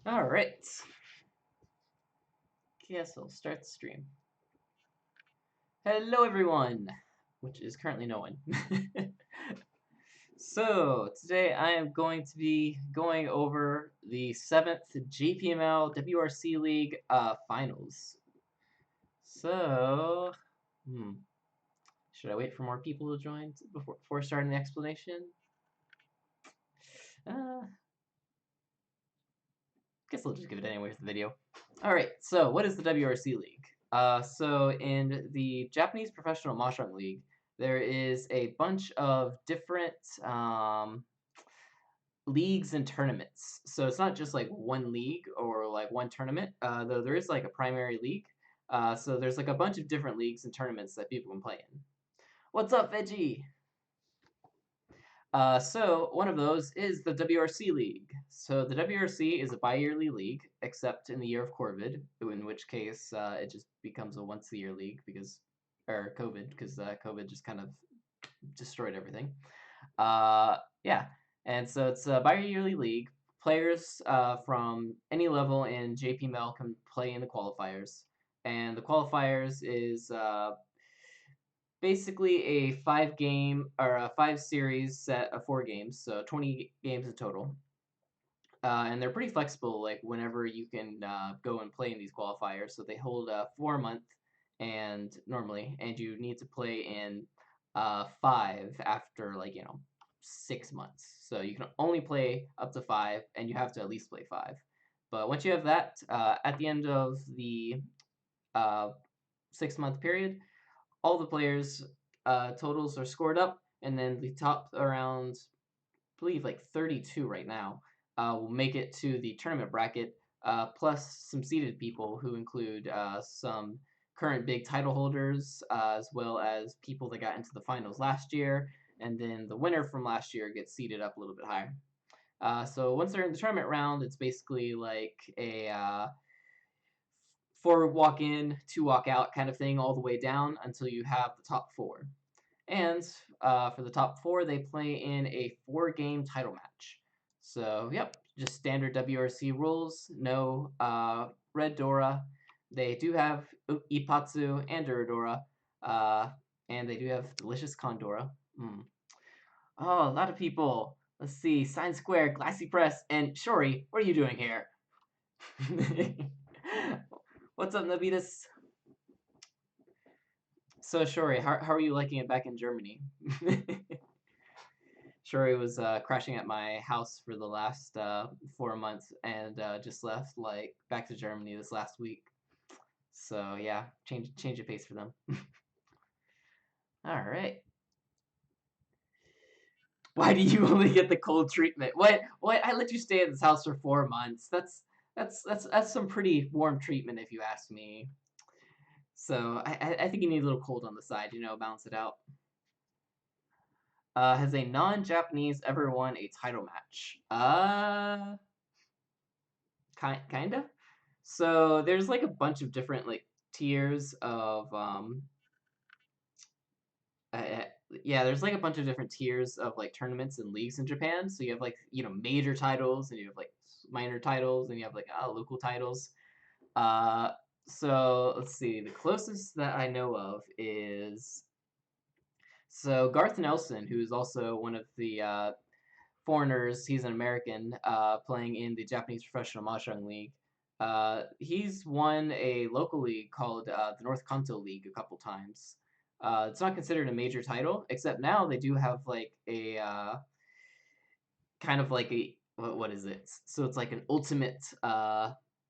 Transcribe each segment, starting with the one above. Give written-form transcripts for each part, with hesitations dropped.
Alright. Guess I'll start the stream. Hello everyone! Which is currently no one. So, today I am going to be going over the 7th JPML WRC League finals. So, should I wait for more people to join before starting the explanation? Guess I'll just give it anyway for the video. Alright, so what is the WRC League? So in the Japanese Professional Mahjong League, there is a bunch of different leagues and tournaments. So it's not just like one league or like one tournament, though there is like a primary league. So there's like a bunch of different leagues and tournaments that people can play in. What's up, Veggie? So one of those is the WRC League. So the WRC is a bi-yearly league, except in the year of Corvid, in which case it just becomes a once-a-year league because COVID just kind of destroyed everything. Yeah, and so it's a bi-yearly league. Players from any level in JPML can play in the qualifiers, and the qualifiers is basically a 5-game or a 5-series set of 4 games, so 20 games in total. And they're pretty flexible, like whenever you can go and play in these qualifiers. So they hold 4 month and normally, and you need to play in 5 after 6 months. So you can only play up to 5, and you have to at least play 5. But once you have that, at the end of the 6-month period, all the players' totals are scored up, and then the top around, I believe, like 32 right now, will make it to the tournament bracket, plus some seeded people who include some current big title holders, as well as people that got into the finals last year, and then the winner from last year gets seeded up a little bit higher. So once they're in the tournament round, it's basically like a 4 walk in, 2 walk out kind of thing all the way down until you have the top 4. And for the top 4, they play in a 4-game title match. So, yep, just standard WRC rules. No Red Dora. They do have Ipatsu and Uradora. And they do have delicious Condora. Oh, a lot of people. Let's see. Sign Square, Glassy Press, and Shori, what are you doing here? What's up, Navitas? So, Shori, how are you liking it back in Germany? Shori was crashing at my house for the last 4 months and just left back to Germany this last week. So yeah, change of pace for them. All right. Why do you only get the cold treatment? What? I let you stay at this house for 4 months. That's some pretty warm treatment if you ask me. So I think you need a little cold on the side, balance it out. Has a non-Japanese ever won a title match? Kinda. So there's like a bunch of different tiers of yeah, there's like a bunch of different tiers of tournaments and leagues in Japan. So you have major titles, and you have minor titles, and you have local titles. So let's see. The closest that I know of is Garth Nelson, who is also one of the foreigners. He's an American playing in the Japanese Professional Mahjong League. He's won a local league called the North Kanto League a couple times. It's not considered a major title, except now they do have a kind of like a what is it? So it's like an ultimate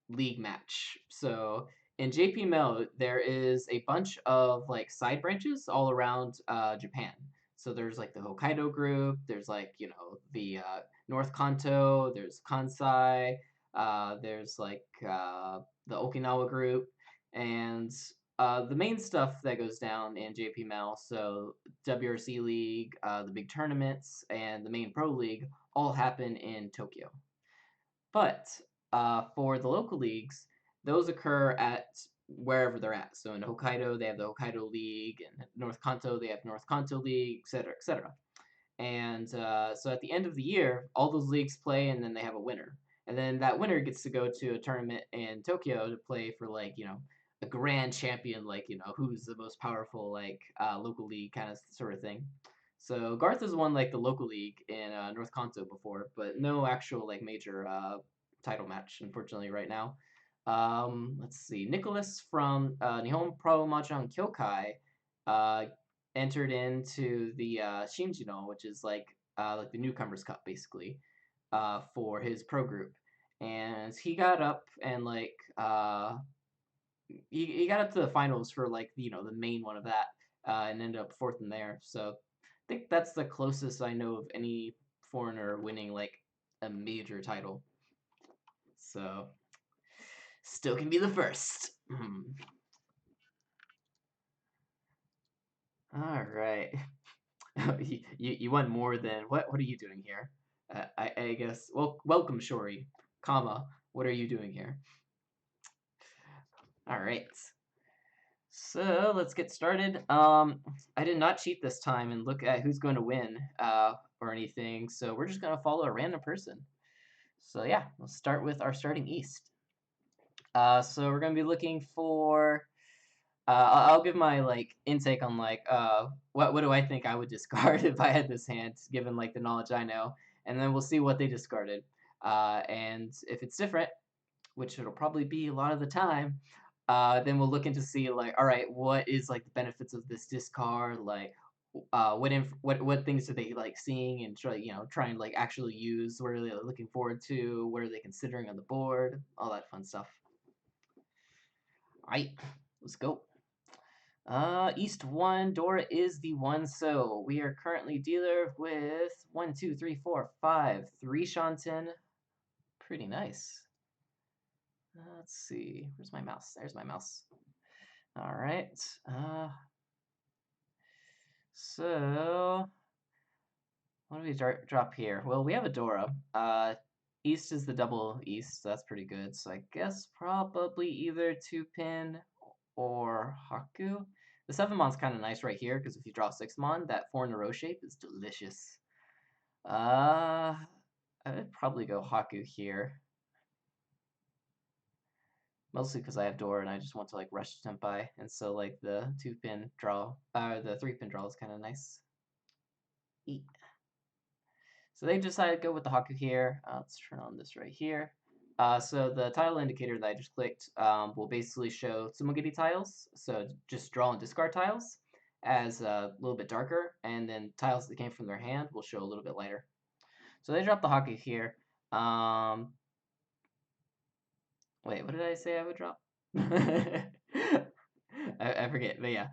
league match. So in JPML, there is a bunch of side branches all around Japan. So there's the Hokkaido group, there's the North Kanto, there's Kansai, there's the Okinawa group, and the main stuff that goes down in JPML, so WRC League, the big tournaments, and the main Pro League, all happen in Tokyo. But for the local leagues, those occur at wherever they're at. So in Hokkaido, they have the Hokkaido League, and North Kanto, they have North Kanto League, etc., etc. And so at the end of the year, all those leagues play, and then they have a winner. And then that winner gets to go to a tournament in Tokyo to play for like a grand champion, like who's the most powerful like local league kind of sort of thing. So Garth has won like the local league in North Kanto before, but no actual like major title match unfortunately right now. Let's see, Nicholas from Nihon Pro Mahjong Kyokai uh, entered into the Shinjino, which is like the newcomers cup basically, for his pro group, and he got up and he got up to the finals for like the main one of that, and ended up fourth in there. So I think that's the closest I know of any foreigner winning like a major title. So still can be the first. All right. You want more than what are you doing here? I guess. Well, welcome, Shori. Comma. What are you doing here? All right. So let's get started. I did not cheat this time and look at who's going to win or anything. So we're just gonna follow a random person. So yeah, we'll start with our starting East. So we're gonna be looking for. I'll give my like intake on like what do I think I would discard if I had this hand, given like the knowledge I know, and then we'll see what they discarded. And if it's different, which it'll probably be a lot of the time, then we'll look into see like, all right, what is like the benefits of this discard? Like, what things are they like seeing and try and like actually use? What are they looking forward to? What are they considering on the board? All that fun stuff. All right, let's go. East 1, Dora is the one, so we are currently dealer with 1, 2, 3, 4, 5, 3 Shanten. Pretty nice. Let's see. Where's my mouse? There's my mouse. All right. So what do we drop here? Well, we have a Dora. East is the double East, so that's pretty good. So I guess probably either 2-pin or Haku. The 7-mon's kind of nice right here, because if you draw 6-mon, that 4 in a row shape is delicious. I would probably go Haku here. Mostly because I have Dora and I just want to like rush Senpai, and so like the 2-pin draw, the 3-pin draw is kind of nice. Eat. So they decided to go with the Haku here. Let's turn on this right here. So the tile indicator that I just clicked will basically show Tsumogiri tiles, so just draw and discard tiles, as a little bit darker, and then tiles that came from their hand will show a little bit lighter. So they dropped the Haku here. Wait, what did I say I would drop? I forget, but yeah.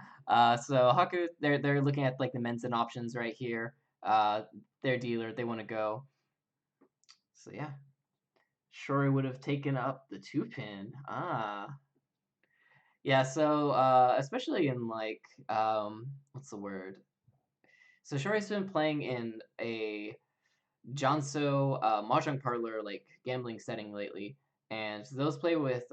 So Haku, they're looking at like the Mensen options right here. Their dealer, they want to go. So yeah, Shori would have taken up the 2-pin. Yeah. So especially in like what's the word? So Shori's been playing in a Janso mahjong parlor like gambling setting lately, and those play with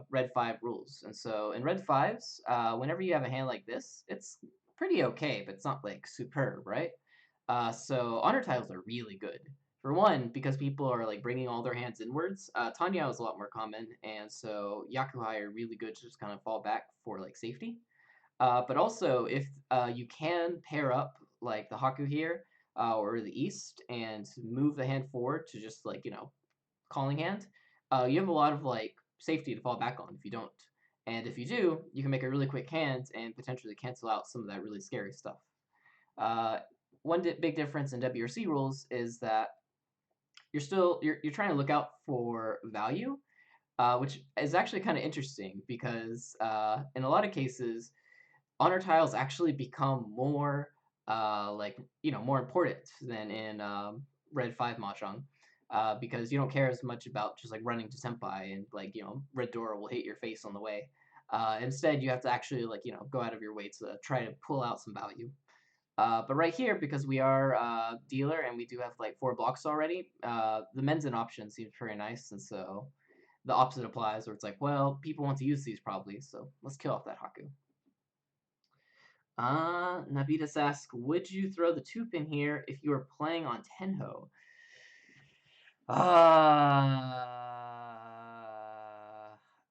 red 5 rules. And so in red 5s, whenever you have a hand like this, it's pretty okay, but it's not like superb, right? So honor tiles are really good. For one, because people are like bringing all their hands inwards. Tanya is a lot more common, and so Yakuhai are really good to just kind of fall back for like safety. But also, if you can pair up like the Haku here or the East and move the hand forward to just like calling hand, you have a lot of like safety to fall back on if you don't. And if you do, you can make a really quick hand and potentially cancel out some of that really scary stuff. One big difference in WRC rules is that you're trying to look out for value, which is actually kind of interesting because in a lot of cases, honor tiles actually become more more important than in red 5 mahjong. Because you don't care as much about just like running to senpai and like red Dora will hit your face on the way. Instead, you have to actually like go out of your way to try to pull out some value. But right here, because we are dealer and we do have like 4 blocks already, the Menzen option seems very nice, and so the opposite applies, where it's like, well, people want to use these probably, so let's kill off that Haku. Navitas asks, would you throw the 2-pin here if you were playing on Tenho?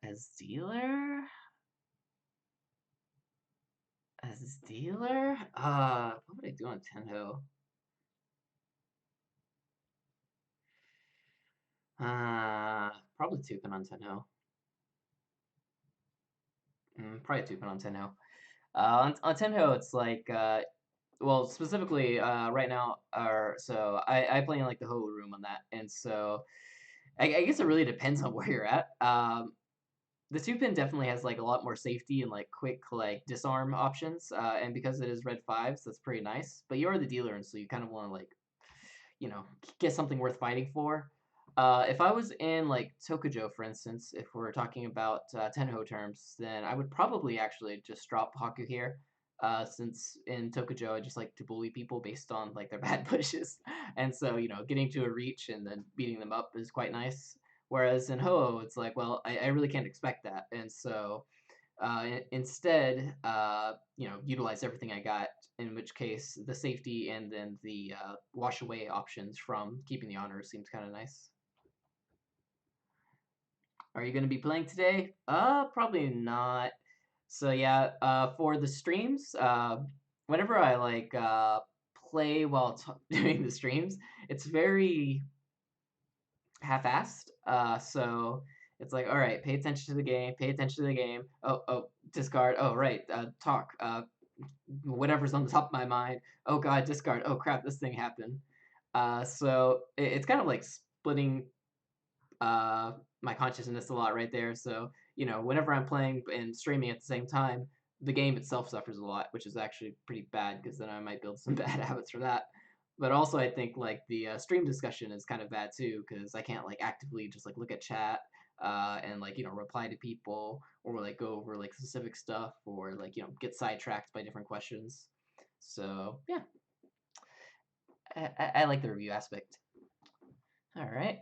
As dealer? As dealer? What would I do on Tenho? Probably 2-pin on Tenho. Probably 2-pin on Tenho. On Tenho, it's like, well, specifically, right now, so I play in like the Ho room on that, and so I guess it really depends on where you're at. The 2-pin definitely has like a lot more safety and like quick like disarm options, and because it is red 5s, that's pretty nice. But you're the dealer, and so you kind of want to like, get something worth fighting for. If I was in like Tokujo, for instance, if we're talking about Tenho terms, then I would probably actually just drop Haku here. Since in Tokujo, I just like to bully people based on like their bad pushes, and so getting to a reach and then beating them up is quite nice. Whereas in Ho, it's like, well, I really can't expect that, and so instead, utilize everything I got. In which case, the safety and then the wash away options from keeping the honor seems kind of nice. Are you going to be playing today? Probably not. So yeah, for the streams, whenever I like play while doing the streams, it's very half-assed. So it's like, all right, pay attention to the game, pay attention to the game. Oh, discard. Oh, right, talk. Whatever's on the top of my mind. Oh god, discard. Oh crap, this thing happened. So it's kind of like splitting my consciousness a lot right there. So whenever I'm playing and streaming at the same time, the game itself suffers a lot, which is actually pretty bad because then I might build some bad habits for that. But also, I think like the stream discussion is kind of bad too because I can't like actively just like look at chat and like reply to people or like go over like specific stuff or like get sidetracked by different questions. So yeah, I like the review aspect. All right.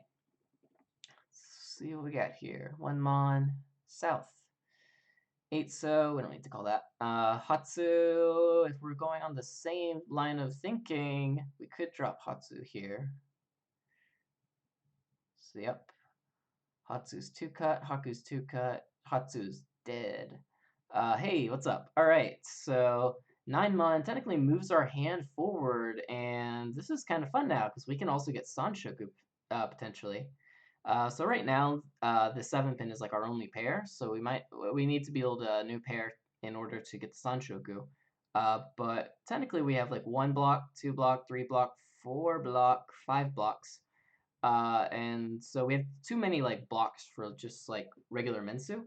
See what we got here. One Mon South. 8 so, we don't need to call that. Hatsu, if we're going on the same line of thinking, we could drop Hatsu here. So yep. Hatsu's 2-cut, Haku's 2-cut, Hatsu's dead. Hey, what's up? Alright, so 9-mon technically moves our hand forward, and this is kind of fun now, because we can also get Sanshoku, potentially. So right now, the 7-pin is like our only pair, so we need to build a new pair in order to get the Sanshoku. But technically we have like 1 block, 2 block, 3 block, 4 block, 5 blocks. And so we have too many like blocks for just like regular Mensu.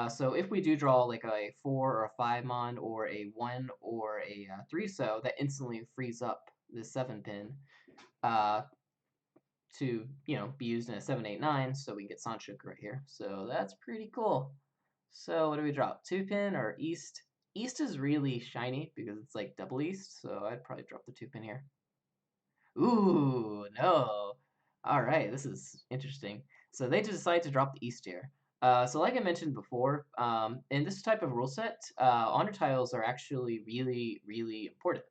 So if we do draw like a 4 or a 5-mon or a 1 or a 3 so, that instantly frees up the 7-pin. To be used in a 7-8-9, so we can get Sanshuk right here. So that's pretty cool. So what do we drop? 2-pin or East? East is really shiny because it's like double East, so I'd probably drop the 2-pin here. Ooh, no. All right, this is interesting. So they decide to drop the East here. So like I mentioned before, in this type of rule set, honor tiles are actually really, really important.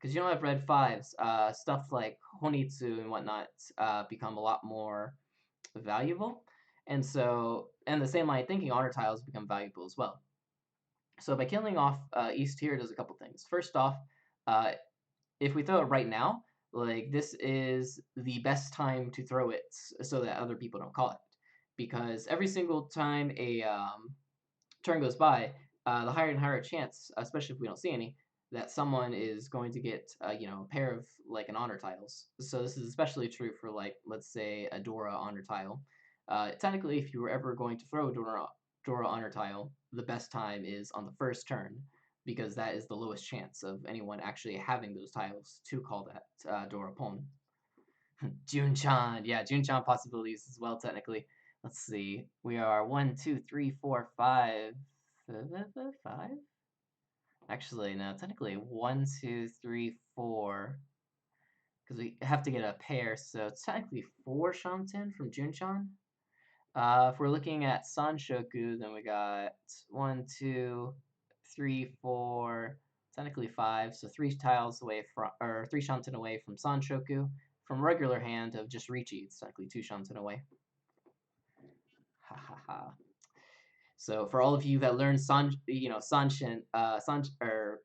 Because you don't have red 5s, stuff like Honitsu and whatnot become a lot more valuable. And so, and the same line of thinking, honor tiles become valuable as well. So by killing off East here, it does a couple things. First off, uh, if we throw it right now, like this is the best time to throw it so that other people don't call it. Because every single time a turn goes by, the higher and higher chance, especially if we don't see any, that someone is going to get a pair of like an honor tiles. So this is especially true for like let's say a Dora honor tile. Technically, if you were ever going to throw a Dora honor tile, the best time is on the first turn because that is the lowest chance of anyone actually having those tiles to call that Dora Pon. Junchan, yeah, Junchan possibilities as well technically. Let's see. We are 1, 2, 3, 4, 5. 5? Actually, no, technically 1, 2, 3, 4, because we have to get a pair, so it's technically 4 Shanten from Junchan. If we're looking at Sanshoku, then we got 1, 2, 3, 4, technically 5, so 3 tiles away from, or 3 Shanten away from Sanshoku. From regular hand of just Richi, it's technically 2 Shanten away. Ha ha ha. So for all of you that learn Sanshin, or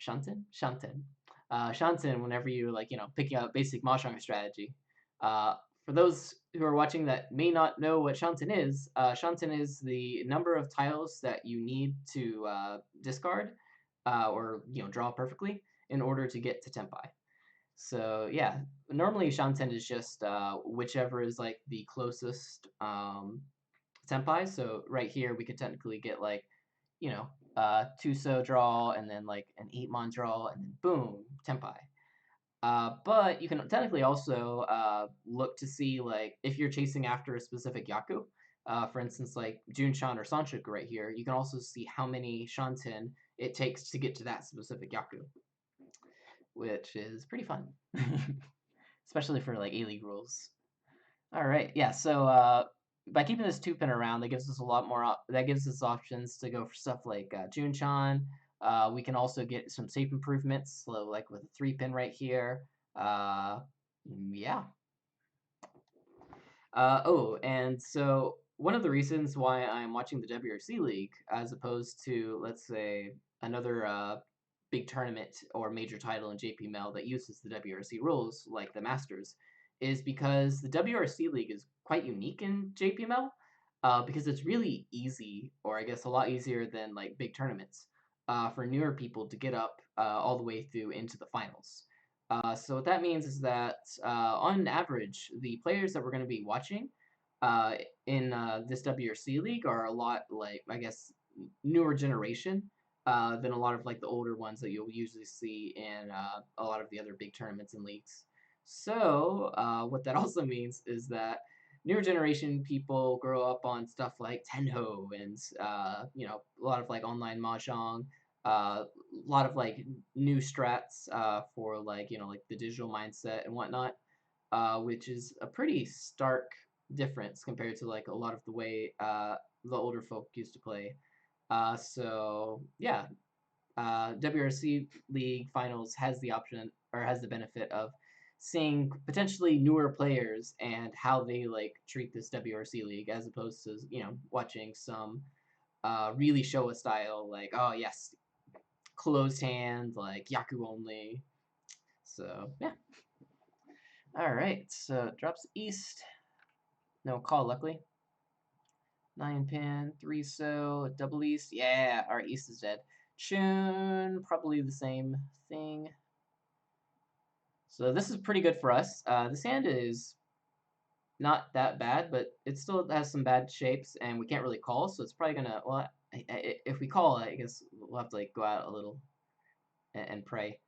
Shanten, whenever you're like, picking up basic Mahjong strategy. Uh, for those who are watching that may not know what Shanten is the number of tiles that you need to discard, or draw perfectly in order to get to Tenpai. So yeah, normally Shanten is just whichever is like the closest Senpai. So right here we could technically get like, Tuso draw and then like an 8-mon draw and then boom, Tenpai. But you can technically also look to see like if you're chasing after a specific Yaku. For instance, like Junshan or Sanshoku right here, you can also see how many Shanten it takes to get to that specific Yaku, which is pretty fun, especially for like A-League rules. All right, yeah. So by keeping this 2-pin around, that gives us a lot more. That gives us options to go for stuff like Junchan. We can also get some safe improvements, so like with a 3-pin right here. Yeah. Oh, and so one of the reasons why I'm watching the WRC League as opposed to, let's say, another big tournament or major title in JPML that uses the WRC rules, like the Masters, is because the WRC League is quite unique in JPML, because it's really easy, or I guess a lot easier than like big tournaments, for newer people to get up all the way through into the finals. So what that means is that on average, the players that we're going to be watching uh, in this WRC league are a lot like, I guess, newer generation than a lot of like the older ones that you'll usually see in a lot of the other big tournaments and leagues. So what that also means is that newer generation people grow up on stuff like Tenho and a lot of like online mahjong, a lot of like new strats for like like the digital mindset and whatnot, which is a pretty stark difference compared to like a lot of the way the older folk used to play. So yeah, WRC League Finals has the option or has the benefit of seeing potentially newer players and how they like treat this WRC League as opposed to watching some really Showa style like, oh yes, closed hand, like Yaku only. So yeah. All right. So drops east. No call, luckily. 9-pin, 3 double east. Yeah, our east is dead. Chun, probably the same thing. So this is pretty good for us. This hand is not that bad, but it still has some bad shapes, and we can't really call, so it's probably gonna. Well, if we call, I guess we'll have to like go out a little and pray.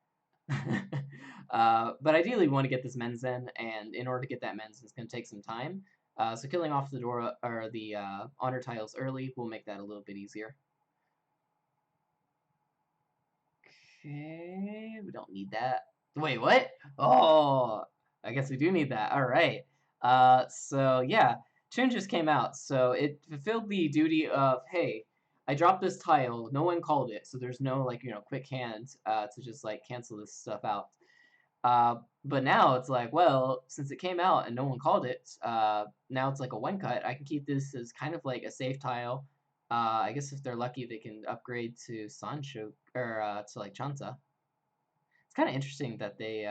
But ideally, we want to get this Menzen, and in order to get that Menzen, it's going to take some time. So killing off the Dora or the honor tiles early will make that a little bit easier. Okay, we don't need that. Wait, what? Oh, I guess we do need that. All right. So yeah, Chun just came out, so it fulfilled the duty of, hey, I dropped this tile, no one called it, so there's no like quick hand to just like cancel this stuff out. But now it's like, well, since it came out and no one called it, now it's like a 1-cut. I can keep this as kind of like a safe tile. I guess if they're lucky, they can upgrade to Sancho or to like Chanta. It's kind of interesting that they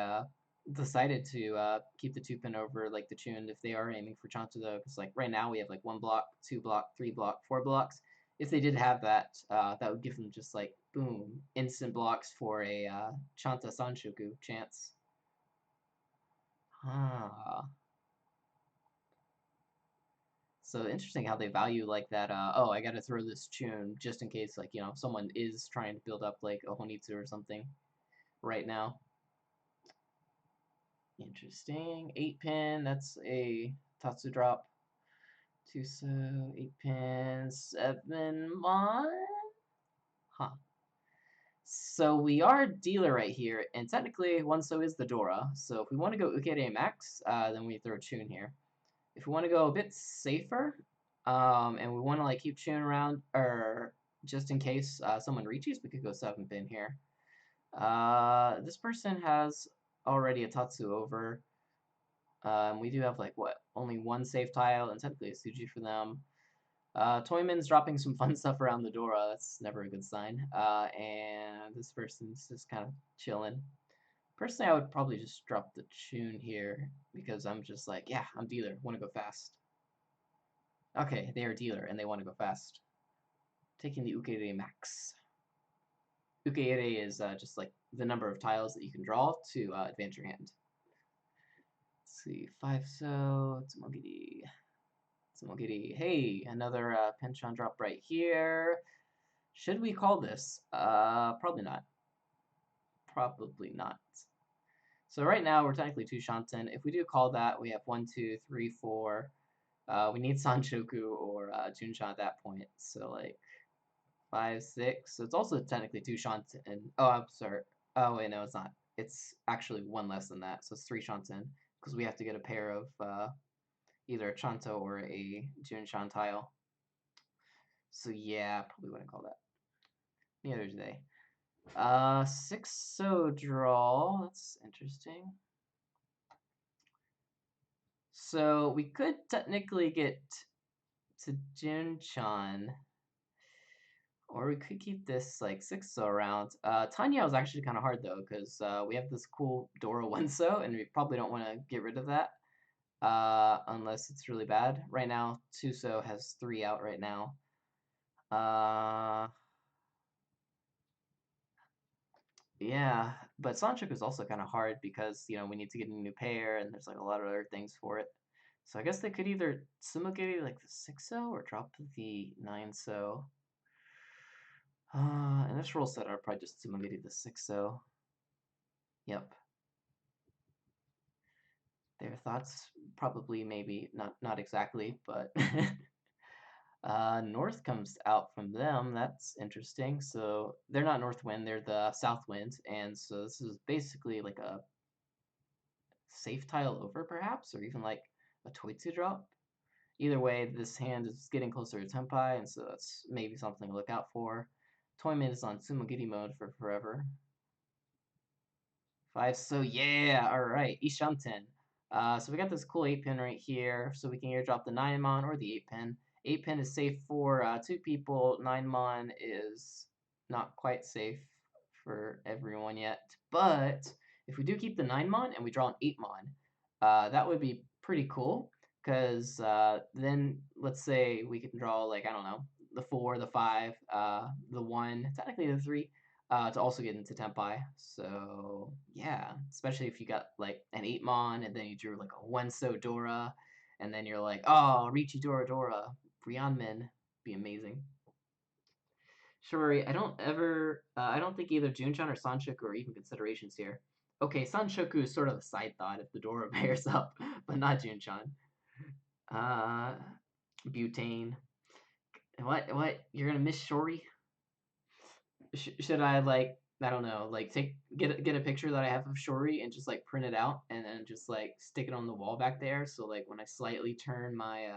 decided to keep the 2-pin over like the Chun if they are aiming for Chanta though, because like right now we have like 1 block, 2 block, 3 block, 4 blocks. If they did have that, that would give them just like boom, instant blocks for a Chanta Sanshoku chance. Ah. So interesting how they value like that, oh, I gotta throw this tune just in case, like, someone is trying to build up, like, a Honitsu or something right now. Interesting. 8-pin, that's a Tatsu drop. 2 so 8-pin, 7-mon? Huh. So we are dealer right here, and technically one so is the Dora. So if we want to go Ukede Max, then we throw Chun here. If we want to go a bit safer, and we want to like keep Chun around, or just in case someone reaches, we could go 7-pin here. This person has already a Tatsu over. We do have like what, only one safe tile, and technically a Suji for them. Toyman's dropping some fun stuff around the Dora. That's never a good sign. And this person's just kind of chilling. Personally, I would probably just drop the Chun here because I'm just like, yeah, I'm dealer. Want to go fast. Okay, they are dealer and they want to go fast. Taking the Ukeire Max. Ukeire is just like the number of tiles that you can draw to advance your hand. Let's see, 5 so, Tsumogiri. Tsumogiri. Hey, another penchant drop right here. Should we call this? Probably not. Probably not. So right now we're technically 2 Shanten. If we do call that, we have 1, 2, 3, 4. We need Sanchoku or Junshan at that point. So like 5, 6. So it's also technically 2 Shanten. Oh, I'm sorry. Oh wait, no, it's not. It's actually one less than that. So it's 3 Shanten because we have to get a pair of either a Chanto or a Junshan tile. So yeah, probably wouldn't call that. Neither do they. 6 so draw. That's interesting. So we could technically get to Junchan, or we could keep this like 6 so around. Tanya was actually kind of hard though, because we have this cool Dora 1 so, and we probably don't want to get rid of that unless it's really bad. Right now, 2 so has 3 out right now. Yeah, but Sanchuk is also kind of hard because, you know, we need to get a new pair and there's like a lot of other things for it. So I guess they could either Tsumogiri like the 6 so or drop the 9 so. In this rule set, I'd probably just Tsumogiri the 6 so. Yep. Their thoughts probably maybe not exactly, but North comes out from them. That's interesting. So they're not North Wind, they're the South Wind, and so this is basically like a safe tile over perhaps, or even like a Toitsu drop. Either way, this hand is getting closer to Tenpai, and so that's maybe something to look out for. Toyman is on Tsumogiri mode for forever. 5 so yeah, alright, Ishanten. So we got this cool 8-pin right here, so we can either drop the 9-mon or the 8-pin. 8-pin is safe for 2 people, 9-mon is not quite safe for everyone yet, but if we do keep the 9-mon and we draw an 8-mon, that would be pretty cool, because then let's say we can draw, like, I don't know, the 4, the 5, the 1, technically the 3, to also get into Tenpai. So yeah, especially if you got like an 8-mon and then you drew like a 1 so Dora, and then you're like, oh, Richi Dora Dora, Brianmin, be amazing. Shibari, I don't think either Junchan or Sanshoku are even considerations here. Okay, Sanshoku is sort of a side thought if the Dora pairs up, but not Junchan. Butane. What? You're gonna miss Shori? Should I like, I don't know, like get a picture that I have of Shori and just like print it out and then just like stick it on the wall back there, so like when I slightly turn my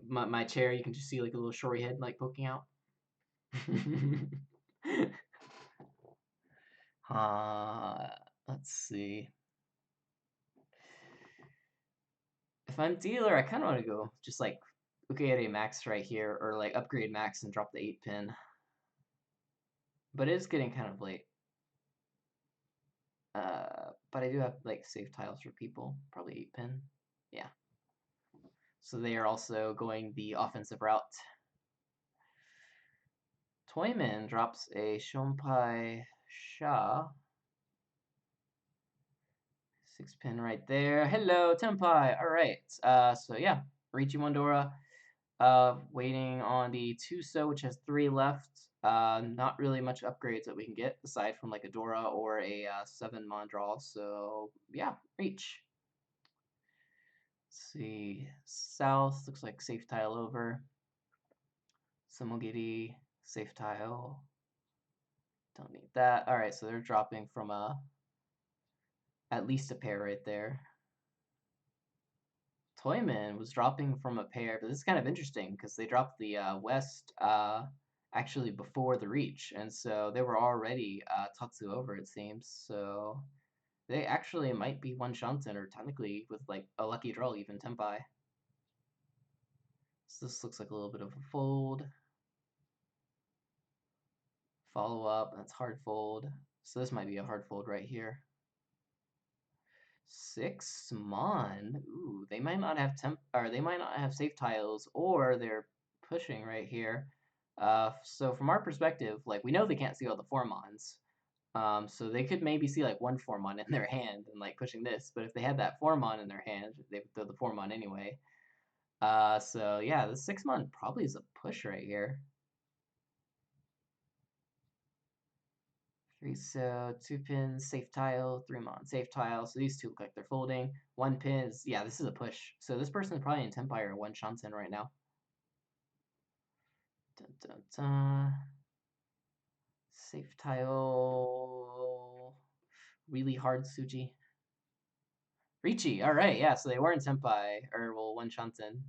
my chair, you can just see like a little Shori head like poking out. uh, let's see. If I'm dealer, I kind of want to go just like Ukeire Max right here, or like upgrade Max and drop the 8-pin. But it is getting kind of late. But I do have like safe tiles for people, probably 8-pin. Yeah. So they are also going the offensive route. Toyman drops a Shonpai Sha. 6-pin right there. Hello, Tenpai. All right. So yeah, Riichi Mondora. Waiting on the 2 so, which has 3 left. Not really much upgrades that we can get aside from like a Dora or a 7-mon draw. So yeah, reach. Let's see. South looks like safe tile over. Samogiri, safe tile. Don't need that. All right, so they're dropping from at least a pair right there. Toyman was dropping from a pair, but this is kind of interesting because they dropped the West actually before the reach, and so they were already Tatsu over, it seems. So they actually might be one Shanten, or technically with like a lucky draw even Tenpai. So this looks like a little bit of a fold. Follow up, that's hard fold. So this might be a hard fold right here. 6 Mon. Ooh, they might not have or they might not have safe tiles, or they're pushing right here. So from our perspective, like we know they can't see all the 4 Mons. So they could maybe see like one 4 Mon in their hand and like pushing this, but if they had that 4 Mon in their hand, they would throw the 4 Mon anyway. So yeah, the 6 Mon probably is a push right here. So 2 pins, safe tile, 3 Mon, safe tile. So these two look like they're folding. 1 pin is, yeah, this is a push. So this person's probably in Tempire or 1 Shansen right now. Dun, dun, dun. Safe tile. Really hard Suji. Ricci, alright, yeah, so they were in Senpai, or well, 1 Shansen.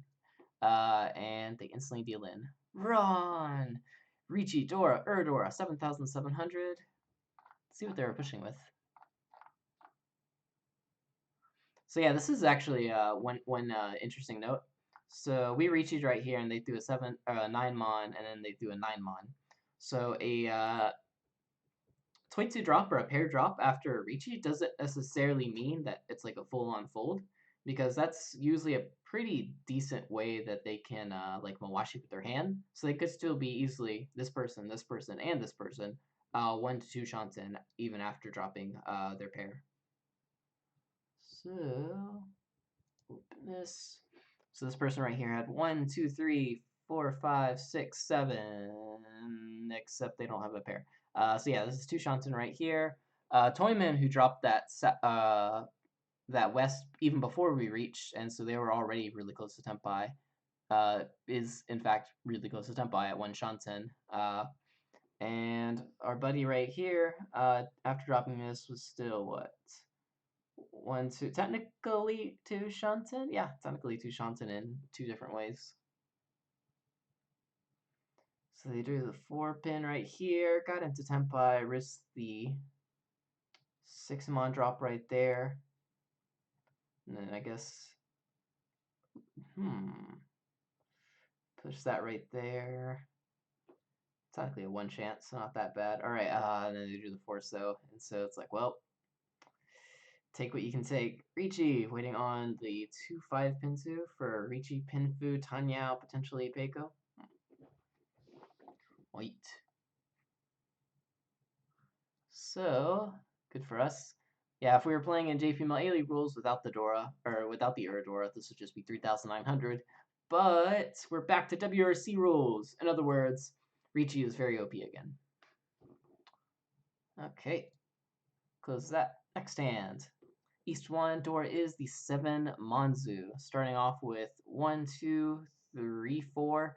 And they instantly deal in. Run! Ricci, Dora, Erdora, 7,700. Let's see what they were pushing with. So yeah, this is actually one interesting note. So we reached right here, and they threw a 9 Mon, and then they threw a 9 Mon. So a Toitsu drop or a pair drop after a Riichi doesn't necessarily mean that it's like a full-on fold, because that's usually a pretty decent way that they can like Mawashi with their hand. So they could still be easily this person, and this person, 1 to 2 Shanten even after dropping their pair. So open this. So this person right here had 1, 2, 3, 4, 5, 6, 7, except they don't have a pair. So yeah, this is 2 Shanten right here. Toyman, who dropped that West even before we reached, and so they were already really close to Tenpai, is in fact really close to Tenpai at 1 Shanten. And our buddy right here, after dropping this, was still what? 1, 2, technically 2 Shanten? Yeah, technically 2 Shanten in 2 different ways. So they drew the 4 pin right here, got into Tenpai, risked the 6 Mon drop right there. And then I guess, push that right there. Technically a 1 chance, so not that bad. Alright, and then they drew the 4 so, and so it's like, well, take what you can take. Ricci, waiting on the 2-5 Pinsu for Ricci, Pinfu, Tanyao, potentially Peiko. White. So, good for us. Yeah, if we were playing in JPML A-League rules without the Dora, or without the Uradora, this would just be 3,900. But we're back to WRC rules. In other words, Ricci is very OP again. Okay, close that. Next hand. East 1 Dora is the 7 Monzu, starting off with 1, 2, 3, 4.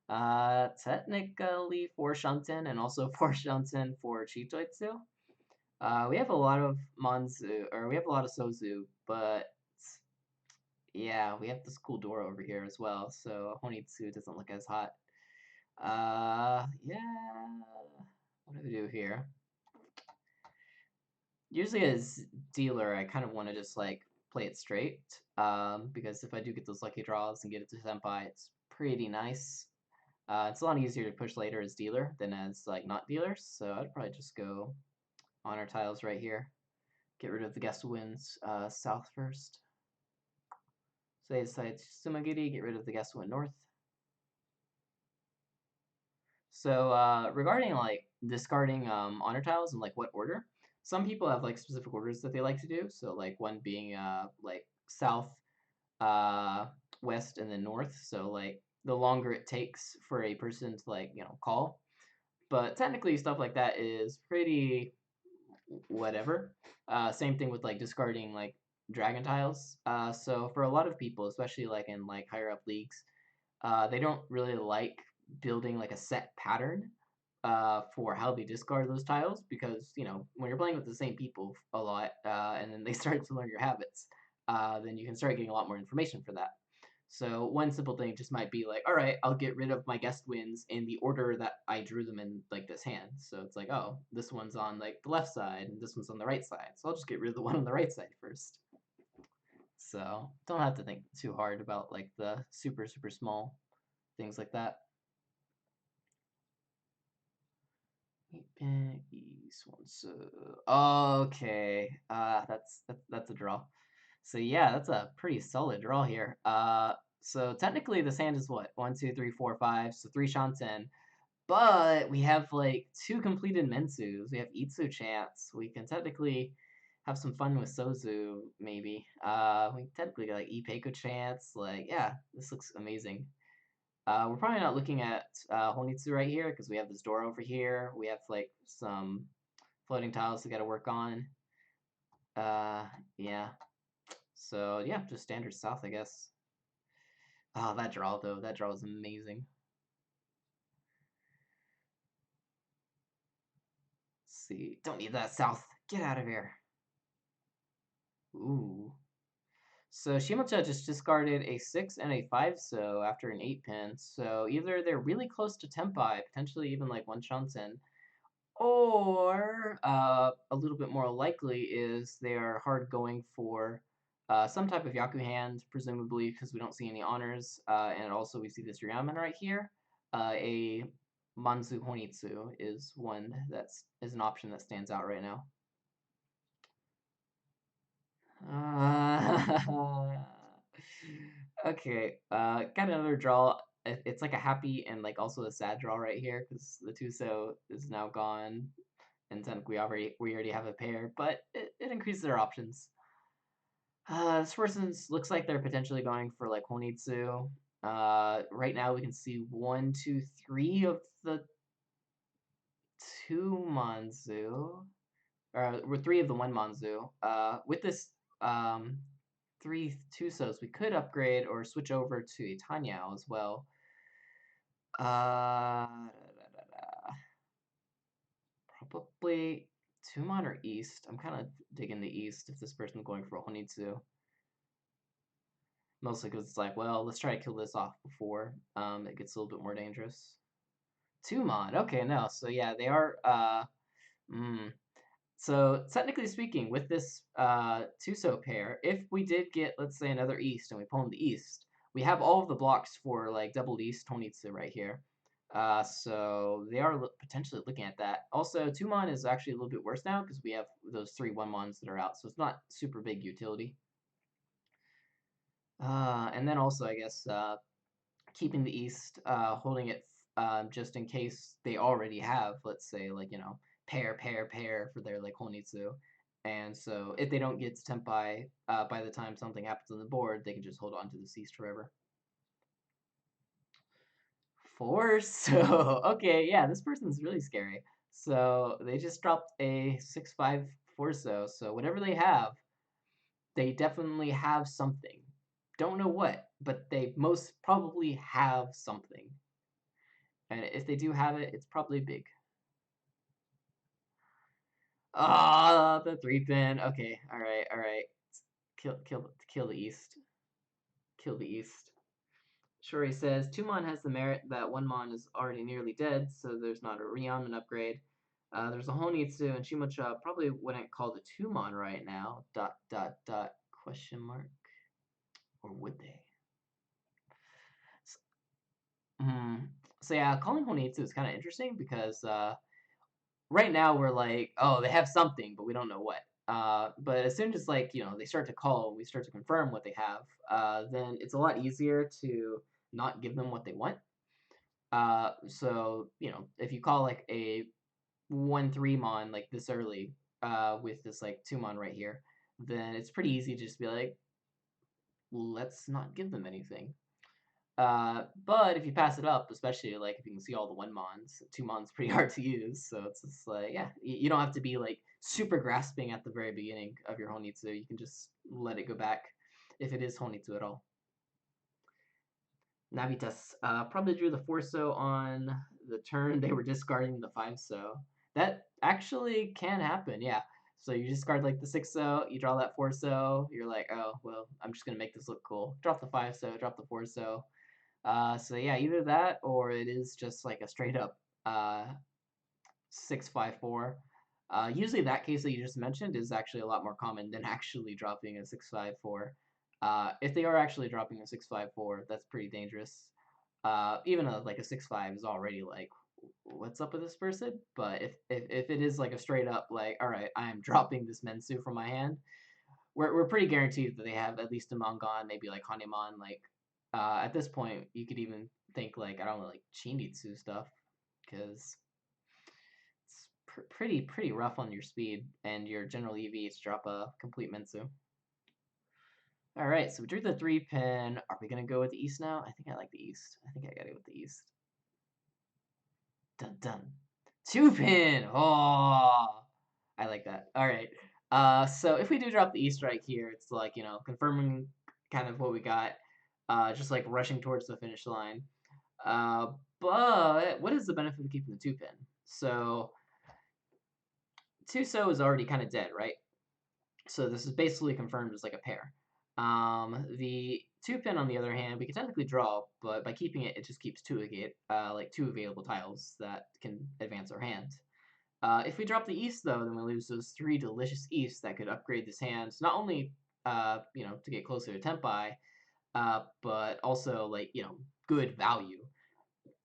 Technically 4 Shanten and also 4 Shanten for Chitoitsu. We have a lot of Monzu, or we have a lot of Sozu, but yeah, we have this cool Dora over here as well, so Honitsu doesn't look as hot. Yeah, what do we do here? Usually as dealer, I kind of want to just like play it straight, because if I do get those lucky draws and get it to Senpai, it's pretty nice. It's a lot easier to push later as dealer than as like not dealer, so I'd probably just go honor tiles right here. Get rid of the guest wins south first. So they decide Sumagiri, get rid of the guest win north. So regarding like discarding honor tiles and like what order, some people have like specific orders that they like to do. So like one being like south, west, and then north. So like the longer it takes for a person to like call, but technically stuff like that is pretty whatever. Same thing with like discarding like dragon tiles. So for a lot of people, especially like in like higher up leagues, they don't really like building like a set pattern for how they discard those tiles because you know when you're playing with the same people a lot and then they start to learn your habits, then you can start getting a lot more information for that. So one simple thing just might be like, all right, I'll get rid of my guest wins in the order that I drew them in like this hand. So it's like, oh, this one's on like the left side and this one's on the right side. So I'll just get rid of the one on the right side first. So don't have to think too hard about like the super, super small things like that. East one. So okay, that's a draw. So yeah, that's a pretty solid draw here. So technically this hand is what? 1, 2, 3, 4, 5. So 3 Shanten. But we have like 2 completed Mensus. We have Itsu Chance. We can technically have some fun with Sozu, maybe. We technically got like Ipeiko Chance. Like, yeah, this looks amazing. We're probably not looking at Honitsu right here because we have this door over here. We have like some floating tiles we got to work on. Yeah. So yeah, just standard south, I guess. Oh, that draw though. That draw is amazing. Let's see. Don't need that south. Get out of here. Ooh. So Shimocha just discarded a 6 and a 5 so after an 8 pin. So either they're really close to Tempai, potentially even like one Shansen, or a little bit more likely is they are hard going for some type of Yaku hand, presumably because we don't see any honors, and also we see this Ryaman right here. A Manzu Honitsu is one is an option that stands out right now. Okay, got another draw. It's like a happy and like also a sad draw right here because the Tuso is now gone, and then we already have a pair, but it increases our options. This person looks like they're potentially going for like Honitsu. Right now we can see 1, 2, 3 of the 2 Manzu, or 3 of the 1 Manzu. With this 3 Tusos, we could upgrade or switch over to a Tanyao as well. Probably Tumon or East. I'm kind of digging the East if this person's going for a Honitsu. Mostly because it's like, well, let's try to kill this off before it gets a little bit more dangerous. Tumon. Okay, no. So yeah, they are. So technically speaking, with this Tuso pair, if we did get, let's say, another East and we pull in the East, we have all of the blocks for like double East Tonitsu right here. So they are potentially looking at that. Also, Tumon is actually a little bit worse now because we have those 3 1-Mons that are out, so it's not super big utility. And then also, I guess, keeping the East, holding it just in case they already have, let's say, like, you know, pair for their like Honitsu. And so if they don't get to Tempai by the time something happens on the board, they can just hold on to the East forever. 4. So okay, yeah, this person's really scary. So they just dropped a 6/5 Forso. So whatever they definitely have something. Don't know what, but they most probably have something. And if they do have it, it's probably big. Ah, the 3 pin. Okay, all right, all right. Kill the East. Kill the East. Shuri says, Tumon has the merit that 1-Mon is already nearly dead, so there's not a Ryaman upgrade. There's a Honitsu, and Shimocha probably wouldn't call the Tumon right now. ... Question mark. Or would they? So yeah, calling Honitsu is kind of interesting because right now we're like, oh, they have something, but we don't know what. But as soon as like you know they start to call, we start to confirm what they have. Then it's a lot easier to not give them what they want. So you know if you call like a 1/3 mon like this early, with this like 2 mon right here, then it's pretty easy to just be like, let's not give them anything. But if you pass it up, especially like if you can see all the 1-Mons, 2-Mon's pretty hard to use. So it's just like, yeah, you don't have to be like super grasping at the very beginning of your Honitsu. You can just let it go back if it is Honitsu at all. Navitas probably drew the Forso on the turn they were discarding the 5-so. That actually can happen, yeah. So you discard like the 6-so, you draw that 4-so, you're like, oh, well, I'm just gonna make this look cool. Drop the 5-so, drop the 4-so. So yeah, either that or it is just like a straight up 6-5-4. Usually that case that you just mentioned is actually a lot more common than actually dropping a 6-5-4. If they are actually dropping a 6-5-4, that's pretty dangerous. Even like a 6-5 is already like, what's up with this person? But if it is like a straight up like, all right, I am dropping this Mensu from my hand, we're pretty guaranteed that they have at least a Mangon, maybe like Hanemon. Like at this point, you could even think like, I don't know, like Chinitsu stuff, because it's pretty rough on your speed and your general EV to drop a complete Mensu. All right, so we drew the 3-pin. Are we gonna go with the East now? I think I like the East. I think I gotta go with the East. Dun dun. 2-pin. Oh, I like that. All right. So if we do drop the East right here, it's like, confirming kind of what we got. Just like rushing towards the finish line. But what is the benefit of keeping the 2-pin? So 2-so is already kind of dead, right? So this is basically confirmed as like a pair. The 2-pin, on the other hand, we can technically draw, but by keeping it, it just keeps like two available tiles that can advance our hand. If we drop the East, though, then we lose those 3 delicious Easts that could upgrade this hand, not only to get closer to Tempai, but also like good value.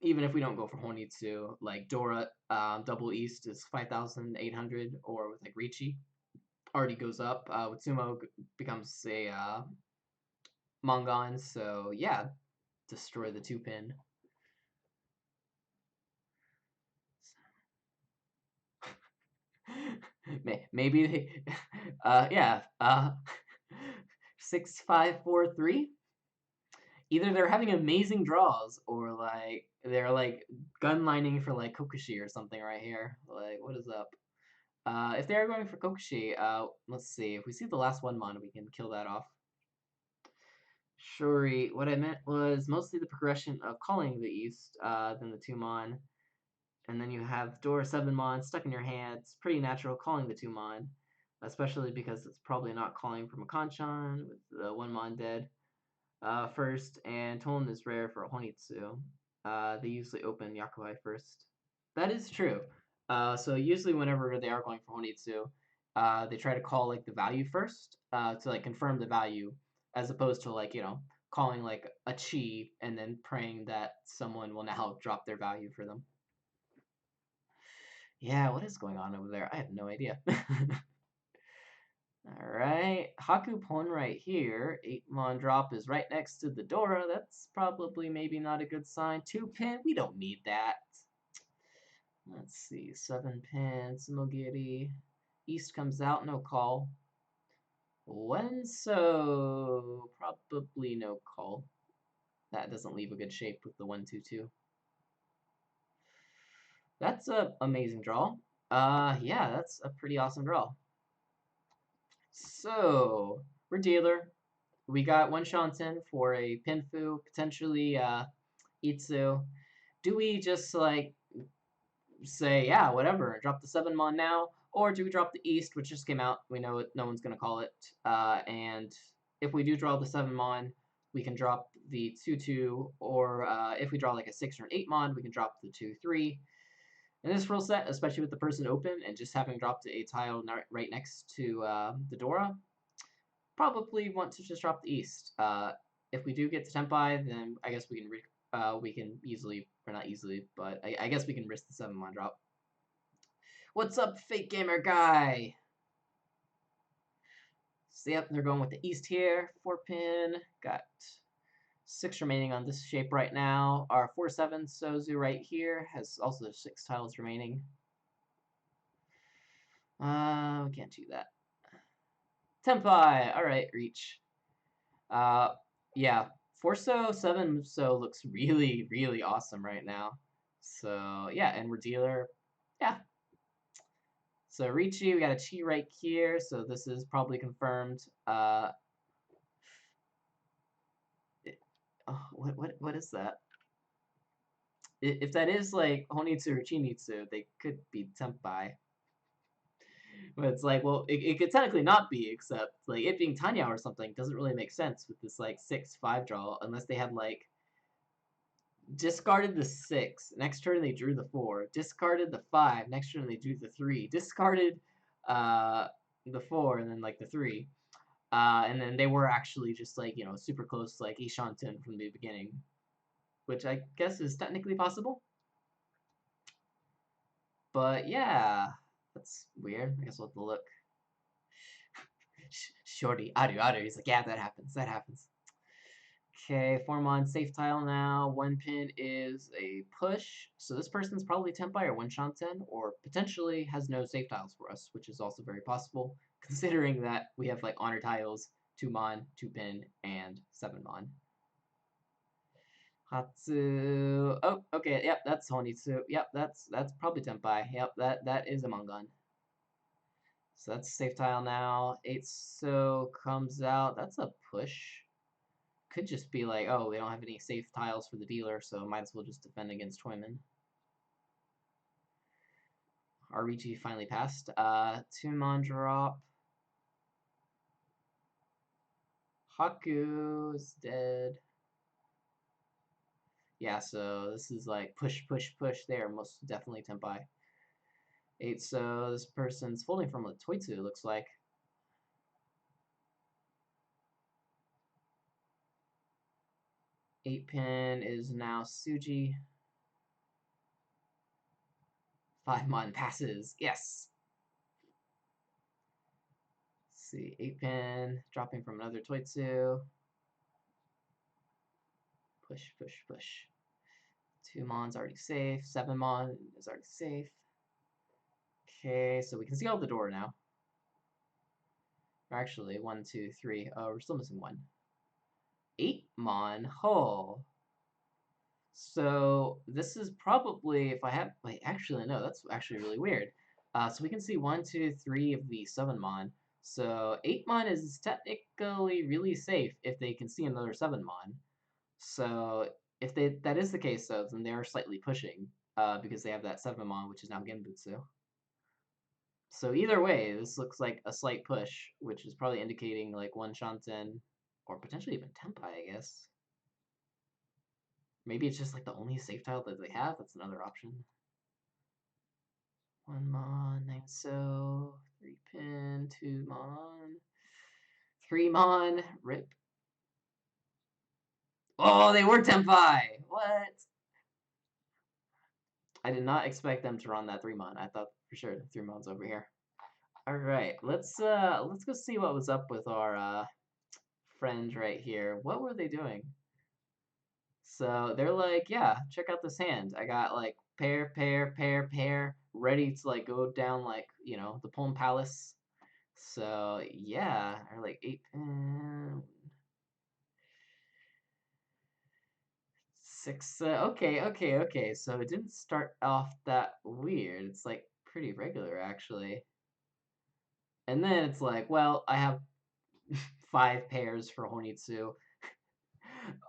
Even if we don't go for Honitsu, like Dora, double East is 5,800, or with like Richi, already goes up. With Sumo becomes a Mongon, so yeah, destroy the 2-pin. Maybe they, yeah, 6-5-4-3. Either they're having amazing draws or like they're like gun lining for like Kokushi or something right here. Like, what is up? If they are going for Kokushi, let's see. If we see the last 1-mon, we can kill that off. Shuri, what I meant was mostly the progression of calling the East, than the 2-mon. And then you have Dora 7-mon stuck in your hand. It's pretty natural calling the 2-mon, especially because it's probably not calling from a Kanchan with the 1-mon dead. First, and Tolan is rare for a Honitsu. They usually open Yakuai first. That is true. So usually whenever they are going for Honitsu, they try to call like the value first, to like confirm the value, as opposed to like, calling like a chi and then praying that someone will now drop their value for them. Yeah, what is going on over there? I have no idea. Alright, Haku Pon right here. 8-mon drop is right next to the Dora. That's probably maybe not a good sign. 2-pin, we don't need that. Let's see, 7-pin, Sumogiri. East comes out, no call. Wenso, probably no call. That doesn't leave a good shape with the 1-2-2. That's a amazing draw. Yeah, that's a pretty awesome draw. So, we're dealer. We got 1 Shanten for a Pinfu, potentially Itsu. Do we just like say, yeah, whatever, drop the 7-mon now? Or do we drop the East, which just came out? We know it, no one's going to call it. And if we do draw the 7-mon, we can drop the 2-2, or if we draw like a 6 or an 8-mon, we can drop the 2-3. In this rule set, especially with the person open and just having dropped a tile right next to the Dora, probably want to just drop the East. If we do get to Tempai, then I guess we can easily, or not easily, but I guess we can risk the 7-mon drop. What's up, fake gamer guy? So yep, they're going with the East here. 4-pin. Got 6 remaining on this shape right now. Our 4-7 Sozu right here has also 6 tiles remaining. We can't do that. Tempai! Alright, reach. Yeah, 4-so, 7-so looks really, really awesome right now. So, yeah, and we're dealer. Yeah. So, Richi, we got a Chi right here, so this is probably confirmed. Oh, what is that? if that is like Honitsu or Chinitsu, they could be Tenpai. But it's like, well, it could technically not be, except like it being Tanya or something doesn't really make sense with this like 6-5 draw unless they had like discarded the 6. Next turn they drew the 4. Discarded the 5. Next turn they drew the 3. Discarded uh, the 4 and then like the 3. And then they were actually just like, you know, super close like Ishanten from the beginning, which I guess is technically possible. But yeah, that's weird. I guess we'll have to look. Shorty, Aru. He's like, yeah, that happens. That happens. Okay, form on safe tile now. One pin is a push. So this person's probably Tenpai or one Shanten, or potentially has no safe tiles for us, which is also very possible, considering that we have like honor tiles, 2 mon, 2 pin, and 7 mon. Hatsu. Oh, okay. Yep, that's Honitsu. Yep, that's probably Tenpai. Yep, that is a Mongon. So that's safe tile now. 8 so comes out. That's a push. Could just be like, oh, we don't have any safe tiles for the dealer, so might as well just defend against Toyman. RBG finally passed. 2 mon drop. Haku is dead. Yeah, so this is like push, push, push there. Most definitely Tenpai. 8 so this person's folding from a Toitsu, it looks like. 8 pin is now Suji. 5 mon passes. Yes. Let's see, 8 pin dropping from another Toitsu. Push, push, push. 2 mon's already safe. 7 mon is already safe. Okay, so we can see out the door now. Or actually, 1, 2, 3. Oh, we're still missing 1. 8 mon. Oh. So this is probably, if I have, wait, actually, no, that's actually really weird. So we can see 1, 2, 3 of the 7 mon. So 8 mon is technically really safe if they can see another 7 mon. So if that is the case, though, then they are slightly pushing because they have that 7 mon, which is now Genbutsu. So either way, this looks like a slight push, which is probably indicating like one Shanten, or potentially even Tenpai, I guess. Maybe it's just like the only safe tile that they have. That's another option. 1 mon, 9 so, 3 pin, 2 mon, 3 mon, rip. Oh, they were Tenpai! What? I did not expect them to run that 3 mon. I thought for sure 3 mon's over here. Alright, let's go see what was up with our friends right here. What were they doing? So they're like, yeah, check out this hand. I got like pair, pair, pair, pair, ready to like go down like, you know, the Palm Palace. So yeah, or like 8 pin, 6. Okay. So it didn't start off that weird. It's like pretty regular actually. And then it's like, well, I have 5 pairs for Honitsu.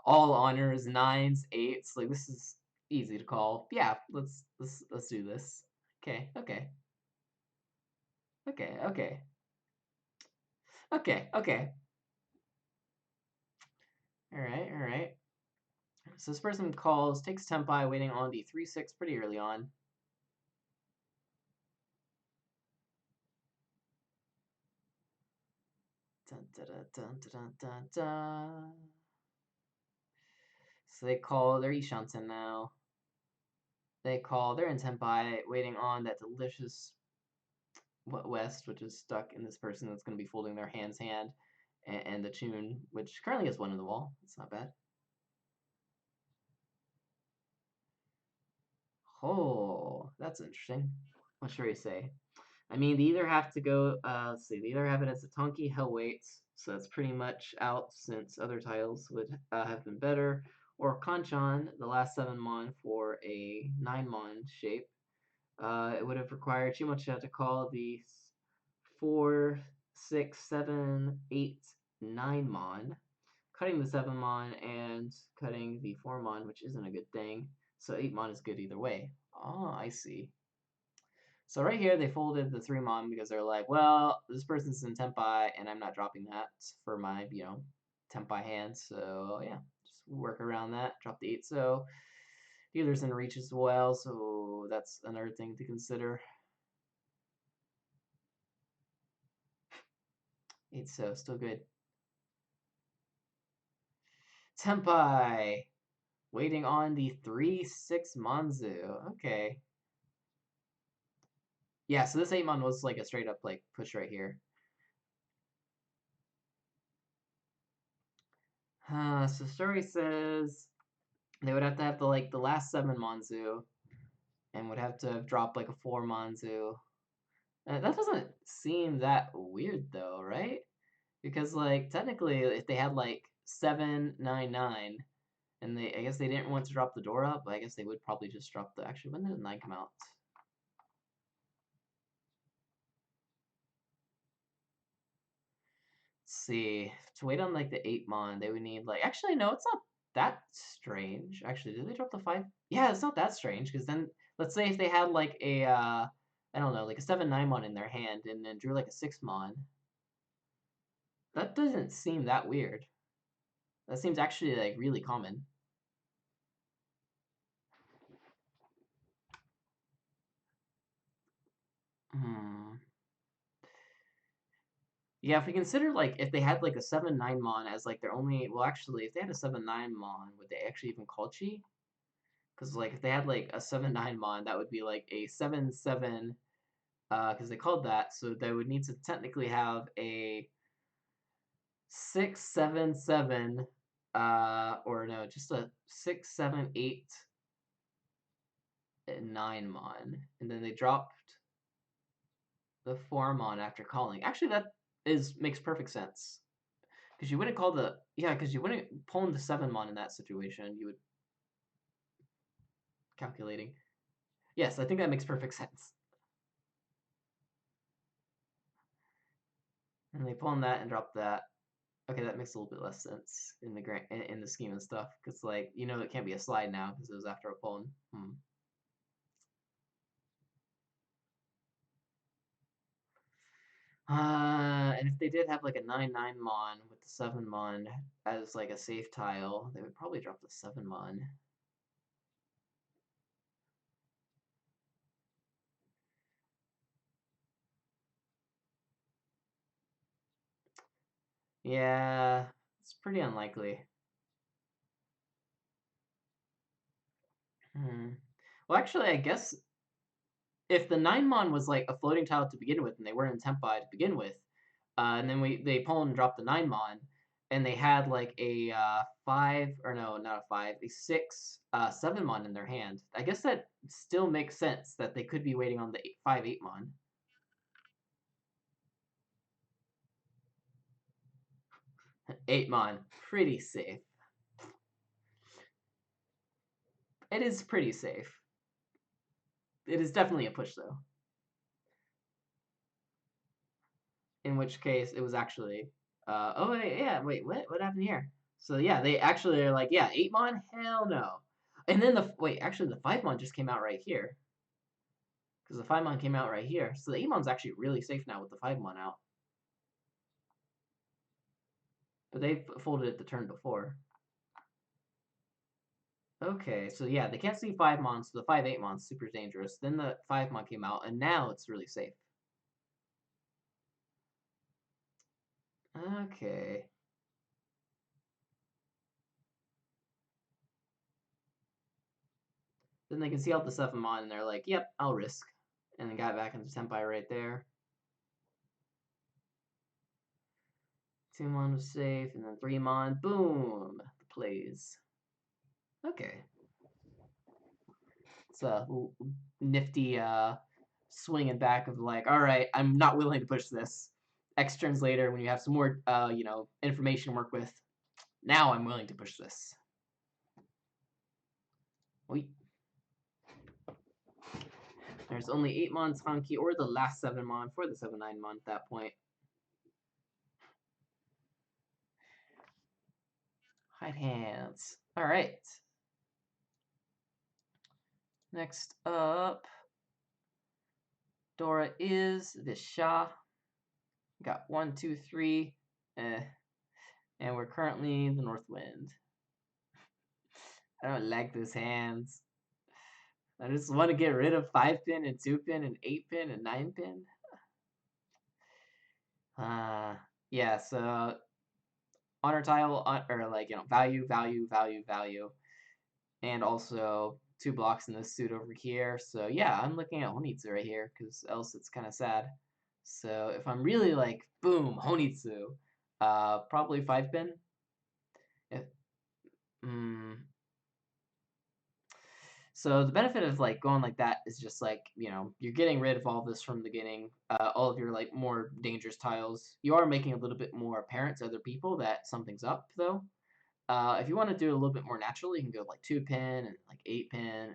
All honors, 9s, 8s. Like this is easy to call. Yeah, let's do this. Okay. Okay. All right. So this person calls, takes Tenpai, waiting on the 3-6 pretty early on. Dun, dun, dun, dun, dun, dun, dun. So they call, they're Ishanten now. They call, they're in Tenpai, waiting on that delicious West, which is stuck in this person that's going to be folding their hand, and the tune, which currently has 1 in the wall. It's not bad. Oh, that's interesting. What should we say? I mean, they either have to go, let's see, they either have it as a Tonki Hellweight, so that's pretty much out since other titles would have been better, or Kanchan, the last 7 mon for a 9 mon shape. It would have required too much to call the 4, 6, 7, 8, 9 mon, cutting the 7 mon and cutting the 4 mon, which isn't a good thing. So 8 mon is good either way. Oh, I see. So right here, they folded the 3 mon because they're like, well, this person's in Tempai, and I'm not dropping that for my, Tempai hand. So yeah, just work around that. Drop the 8 so. Dealer's in reach as well, so that's another thing to consider. 8 so, still good. Tempai! Waiting on the 3-6 Manzu. Okay. Yeah, so this 8 mon was like a straight up like push right here. So story says they would have to have the last 7 Manzu and would have to have dropped like a 4 Manzu. That doesn't seem that weird though, right? Because like technically if they had like 7-9-9 and I guess they didn't want to drop the door up, but I guess they would probably just drop the actually when did the 9 come out? Let's see. To wait on like the 8 mon, they would need like actually no, it's not that strange. Actually, did they drop the 5? Yeah, it's not that strange because then let's say if they had like a I don't know, like a 7-9 mon in their hand and then drew like a 6 mon. That doesn't seem that weird. That seems actually like really common. Hmm. Yeah, if we consider like if they had like a 7-9 mon as like their only well actually if they had a 7-9 mon, would they actually even call chi? Because like if they had like a 7-9 mon, that would be like a 7-7 because they called that, so they would need to technically have a 6-7-7 or no, just a 6-7-8 and 9 mon. And then they dropped the 4 mon after calling. Actually that makes perfect sense. Because you wouldn't call the because you wouldn't pull in the 7 mon in that situation. You would calculating. Yes, I think that makes perfect sense. And they pull in that and drop that. Okay, that makes a little bit less sense in the in the scheme of stuff because like it can't be a slide now because it was after a pawn. And if they did have like a 9-9 mon with the 7 mon as like a safe tile, they would probably drop the 7 mon. Yeah, it's pretty unlikely. Well, actually, I guess if the 9 mon was like a floating tile to begin with and they weren't in Tempai to begin with, and then they pull and drop the 9 mon, and they had like a 5 or no, not a 5, a 6, 7 mon in their hand. I guess that still makes sense that they could be waiting on the 5-8 mon. 8 mon, pretty safe. It is pretty safe. It is definitely a push though. In which case it was actually oh wait, yeah, wait, what happened here? So yeah, they actually are like, yeah, 8 mon, hell no. And then actually the 5 mon just came out right here. Because the 5 mon came out right here. So the 8 mon's actually really safe now with the 5 mon out. But they folded it the turn before. Okay, so yeah, they can't see 5 mon, so the 5-8 mon's super dangerous. Then the 5 mon came out, and now it's really safe. Okay. Then they can see out the 7 mon, and they're like, yep, I'll risk. And then got back into Tempai right there. 2 mon was safe, and then 3 mon, boom, the plays. Okay. It's a nifty swinging back of like, all right, I'm not willing to push this. X turns later, when you have some more, information to work with, now I'm willing to push this. Wait. There's only 8 mon Hanki or the last 7 mon for the 7-9 mon at that point. Hide hands. All right. Next up, Dora is the Shah. Got 1, 2, 3. And we're currently the North Wind. I don't like those hands. I just want to get rid of 5-pin and 2-pin and 8-pin and 9-pin. Yeah, so honor tile, or like, value, value, value, value. And also 2 blocks in this suit over here. So yeah, I'm looking at Honitsu right here, because else it's kind of sad. So if I'm really like, boom, Honitsu, probably 5-pin. If, mm, So the benefit of like going like that is just like, you're getting rid of all this from the beginning, all of your like more dangerous tiles. You are making a little bit more apparent to other people that something's up though. If you want to do it a little bit more naturally, you can go like 2-pin and like 8-pin,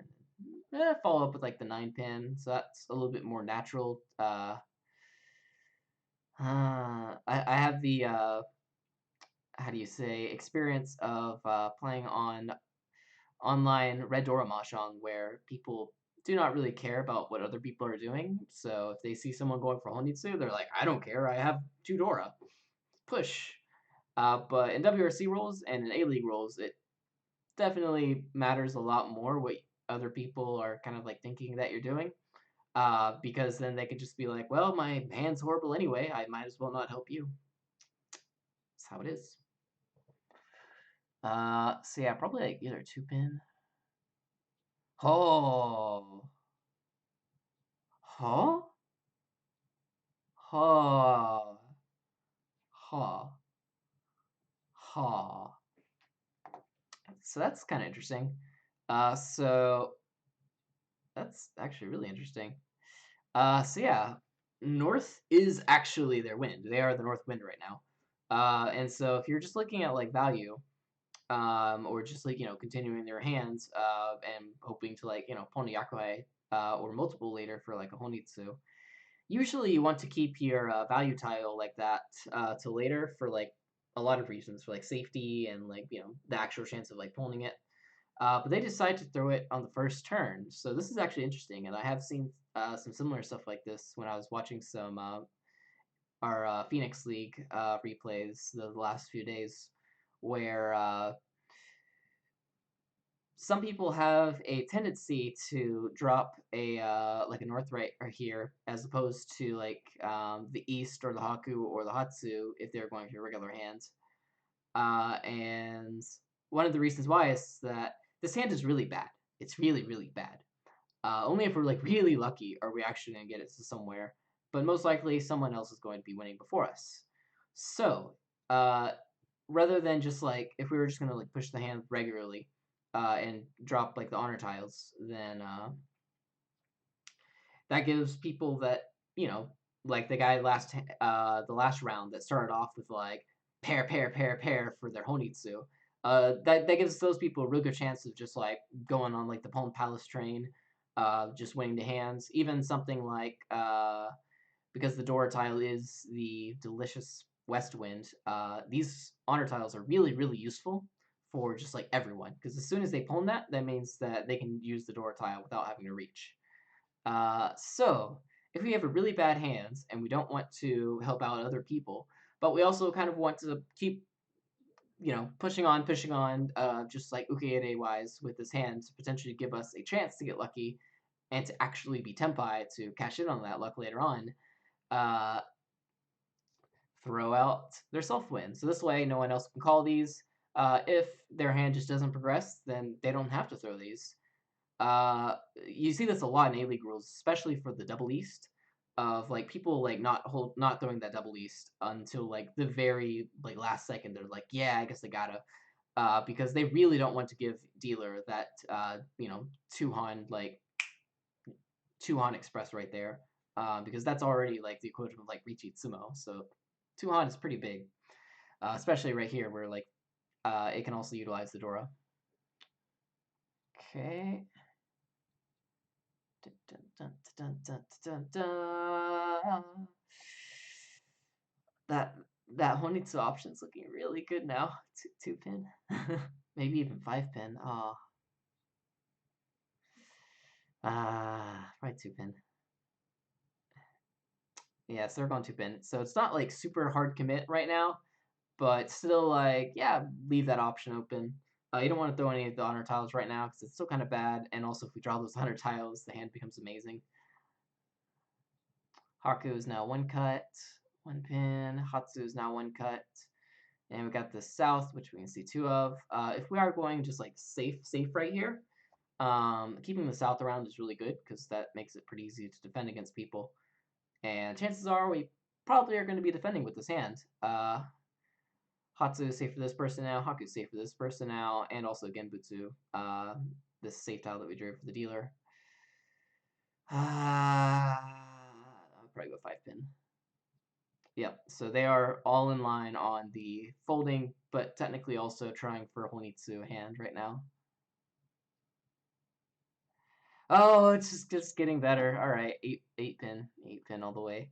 and follow up with like the 9-pin. So that's a little bit more natural. I have the how do you say, experience of playing on online Red Dora Mahjong, where people do not really care about what other people are doing. So if they see someone going for Honitsu, they're like, I don't care, I have 2 Dora. Push. But in WRC rules and in A-League rules, it definitely matters a lot more what other people are kind of like thinking that you're doing. Because then they could just be like, well, my hand's horrible anyway, I might as well not help you. That's how it is. So yeah, probably like either 2-pin. Oh. Huh? Huh. Huh. Huh. So that's kind of interesting. So that's actually really interesting. So yeah, North is actually their wind. They are the North Wind right now. And so if you're just looking at like value, or just like continuing their hands, and hoping to like pony Yakuhai, or multiple later for like a Honitsu. Usually you want to keep your value tile like that to later for like a lot of reasons, for like safety and like the actual chance of like pulling it. But they decide to throw it on the first turn, so this is actually interesting, and I have seen some similar stuff like this when I was watching some our Phoenix League replays the last few days, where some people have a tendency to drop a like a north right or here, as opposed to like the east or the Haku or the Hatsu if they're going for regular hands. And one of the reasons why is that this hand is really bad. It's really, really bad. Only if we're like really lucky are we actually going to get it to somewhere. But most likely someone else is going to be winning before us. So uh, rather than just like, if we were just going to like push the hand regularly and drop like the honor tiles, then that gives people that, you know, like the guy the last round that started off with like pair for their Honitsu. That gives those people a real good chance of just like going on like the Palm Palace train, just winning the hands. Even something like because the Dora tile is the delicious West Wind, these honor tiles are really, really useful for just like everyone. Because as soon as they pawn that, that means that they can use the Dora tile without having to reach. So if we have a really bad hands and we don't want to help out other people, but we also kind of want to keep, pushing on, just like Ukiere wise with this hand to potentially give us a chance to get lucky and to actually be Tempai to cash in on that luck later on, uh, throw out their self win. So this way, no one else can call these. If their hand just doesn't progress, then they don't have to throw these. You see this a lot in A-League rules, especially for the double east, of like people like not throwing that double east until like the very like last second. They're like, yeah, I guess they gotta, because they really don't want to give dealer that two Han express right there, because that's already like the equivalent of like Richi Tsumo. So two Han is pretty big, especially right here where like it can also utilize the Dora. Okay. Dun, dun, dun, dun, dun, dun. That that Honitsu option's looking really good now. 2-pin, maybe even 5-pin. Probably 2-pin. Yeah, so they're going 2-pin. So it's not like super hard commit right now, but still like, yeah, leave that option open. You don't want to throw any of the honor tiles right now because it's still kind of bad. And also, if we draw those honor tiles, the hand becomes amazing. Haku is now 1 cut, 1 pin. Hatsu is now 1 cut. And we got the south, which we can see 2 of. If we are going just like safe right here, keeping the south around is really good because that makes it pretty easy to defend against people. And chances are we probably are going to be defending with this hand. Hatsu is safe for this person now, Haku is safe for this person now, and also Genbutsu, this safe tile that we drew for the dealer. I'll probably go 5-pin. Yep, so they are all in line on the folding, but technically also trying for a Honitsu hand right now. Oh, it's just getting better. All right, 8-pin all the way.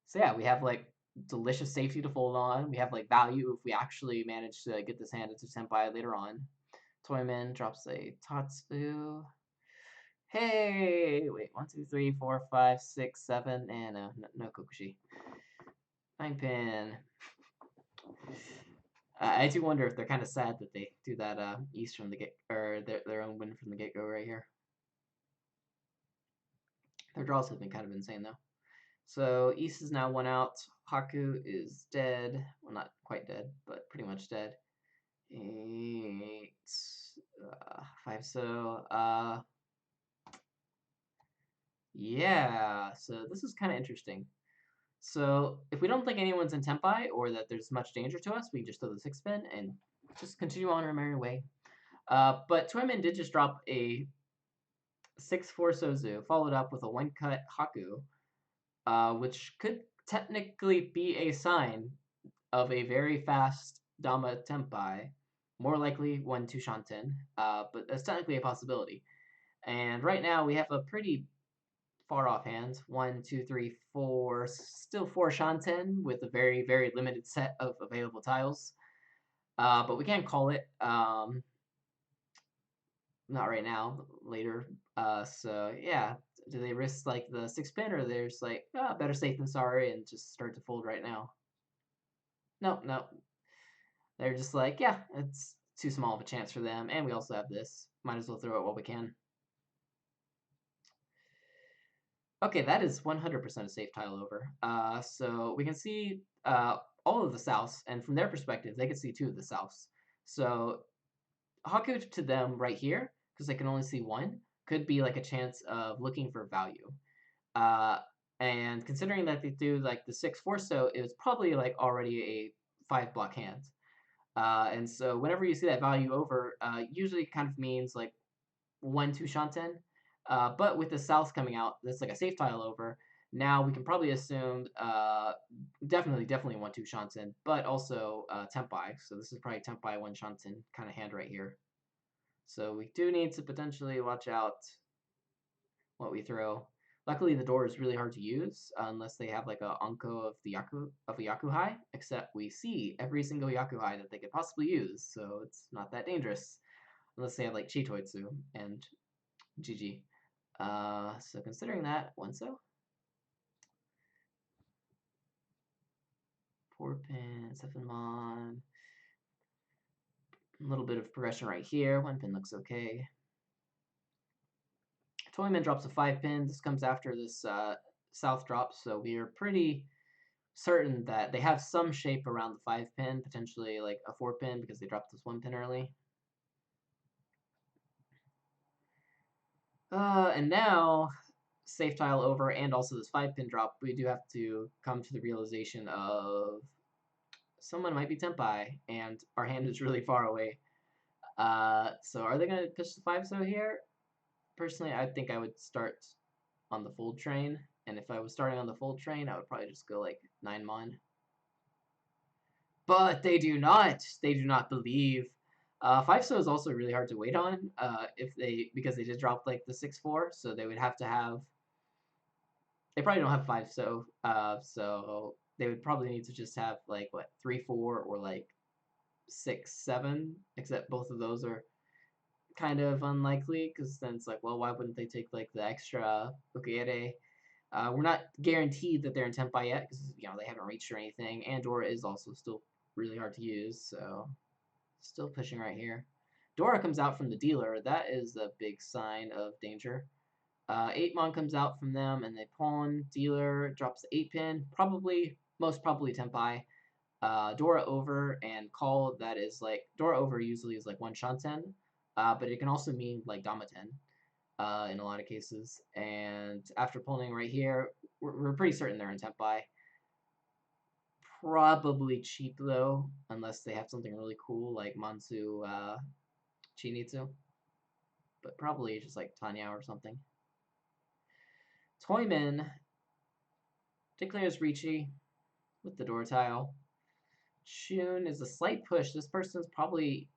So yeah, we have like delicious safety to fold on. We have like value if we actually manage to get this hand into Senpai later on. Toyman drops a Tatsu. Hey, wait, 1, 2, 3, 4, 5, 6, 7, and no Kokushi. 9-pin. I do wonder if they're kind of sad that they do that East from the get, or their own win from the get go right here. Their draws have been kind of insane though. So East is now 1 out. Haku is dead. Well, not quite dead, but pretty much dead. 8, 5. So yeah. So this is kind of interesting. So if we don't think anyone's in Tempai or that there's much danger to us, we can just throw the 6-pin and just continue on our merry way. But Toyman did just drop a 6-4 Sozu, followed up with a 1-cut Haku, which could technically be a sign of a very fast Dama Tempai, more likely 1-2 Shanten, but that's technically a possibility. And right now we have a pretty far off hand. 1, 2, 3, 4, still 4 Shanten with a very, very limited set of available tiles. But we can't call it. Not right now, later. So yeah, do they risk like the 6-pin, or they're just like, better safe than sorry, and just start to fold right now? No, no. They're just like, yeah, it's too small of a chance for them, and we also have this. Might as well throw it while we can. Okay, that is 100% a safe tile over. So we can see all of the souths, and from their perspective, they can see 2 of the souths. So Haku to them right here, because they can only see 1, could be like a chance of looking for value. And considering that they do like the 6-4, so it was probably like already a 5-block hand. And so whenever you see that value over, usually kind of means like 1-2 Shanten. But with the south coming out, that's like a safe tile over. Now we can probably assume definitely 1-2 Shanten, but also Tempai. So this is probably Tempai 1 Shanten kind of hand right here. So we do need to potentially watch out what we throw. Luckily, the door is really hard to use unless they have like a Anko of a Yakuhai. Except we see every single Yakuhai that they could possibly use, so it's not that dangerous. Unless they have like Chitoitsu and GG. So considering that, 1-so. 4-pin, 7-mon. A little bit of progression right here. 1-pin looks okay. Toyman drops a 5-pin. This comes after this south drop, so we are pretty certain that they have some shape around the 5-pin, potentially like a 4-pin because they dropped this 1-pin early. And now, safe tile over and also this 5-pin drop, we do have to come to the realization of someone might be Tempai, and our hand is really far away. So are they going to push the 5-so here? Personally, I think I would start on the fold train, and if I was starting on the fold train, I would probably just go like 9-mon. But they do not. They do not believe. 5-so is also really hard to wait on because they just dropped like the 6-4, so they would have to have. They probably don't have 5-so, so they would probably need to just have like what 3-4 or like 6-7. Except both of those are kind of unlikely because then it's like, well, why wouldn't they take like the extra Ukiere? We're not guaranteed that they're in Tenpai yet because they haven't reached or anything, and Dora is also still really hard to use, so still pushing right here. Dora comes out from the dealer. That is a big sign of danger. 8-mon comes out from them, and they pawn. Dealer drops the 8-pin. Most probably Tenpai. Dora over and call. That is like Dora over usually is like one Shanten, but it can also mean like Damaten in a lot of cases. And after pulling right here, we're pretty certain they're in Tenpai. Probably cheap though, unless they have something really cool like Mansu Chinitsu. But probably just like Tanya or something. Toyman declares Ricci with the door tile. Shun is a slight push. This person's probably,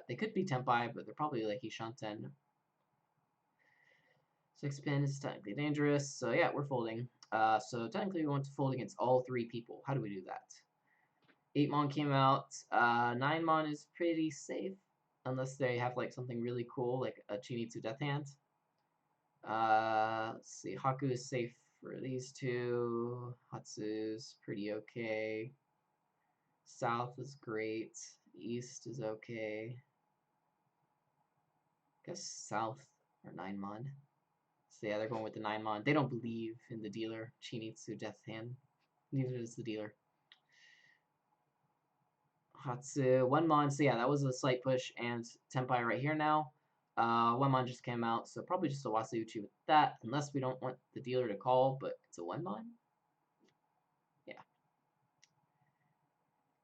they could be Tenpai, but they're probably like Ishanten. 6-pin is technically dangerous, so yeah, we're folding. So technically we want to fold against all 3 people. How do we do that? 8-mon came out. 9-mon is pretty safe, unless they have like something really cool, like a Chinitsu Death Hand. Let's see, Haku is safe for these 2. Hatsu's pretty okay. South is great. East is okay. I guess South or 9-mon. So yeah, they're going with the 9-mon. They don't believe in the dealer. Chinitsu Death Hand. Neither does the dealer. Hatsu, 1-mon. So yeah, that was a slight push. And Tenpai right here now. 1-mon just came out. So probably just a Wasauchi with that. Unless we don't want the dealer to call, but it's a 1-mon. Yeah.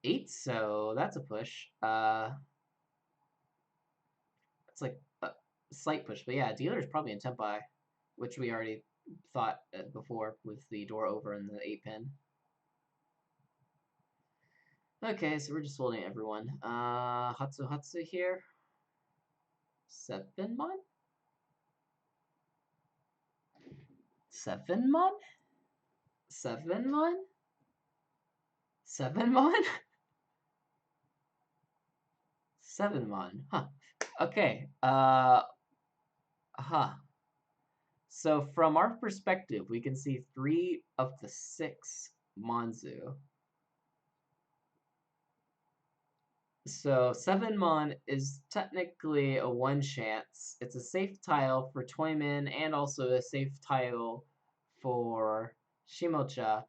8, so that's a push. It's like a slight push. But yeah, dealer's probably in Tenpai, which we already thought before with the door over and the 8-pin. Okay, so we're just holding everyone. Hatsu here. 7-mon? 7-mon? 7-mon? 7-mon? 7-mon. Huh. Okay. So from our perspective, we can see 3 of the 6 Manzu. So 7-mon is technically a 1 chance. It's a safe tile for Toyman and also a safe tile for Shimocha.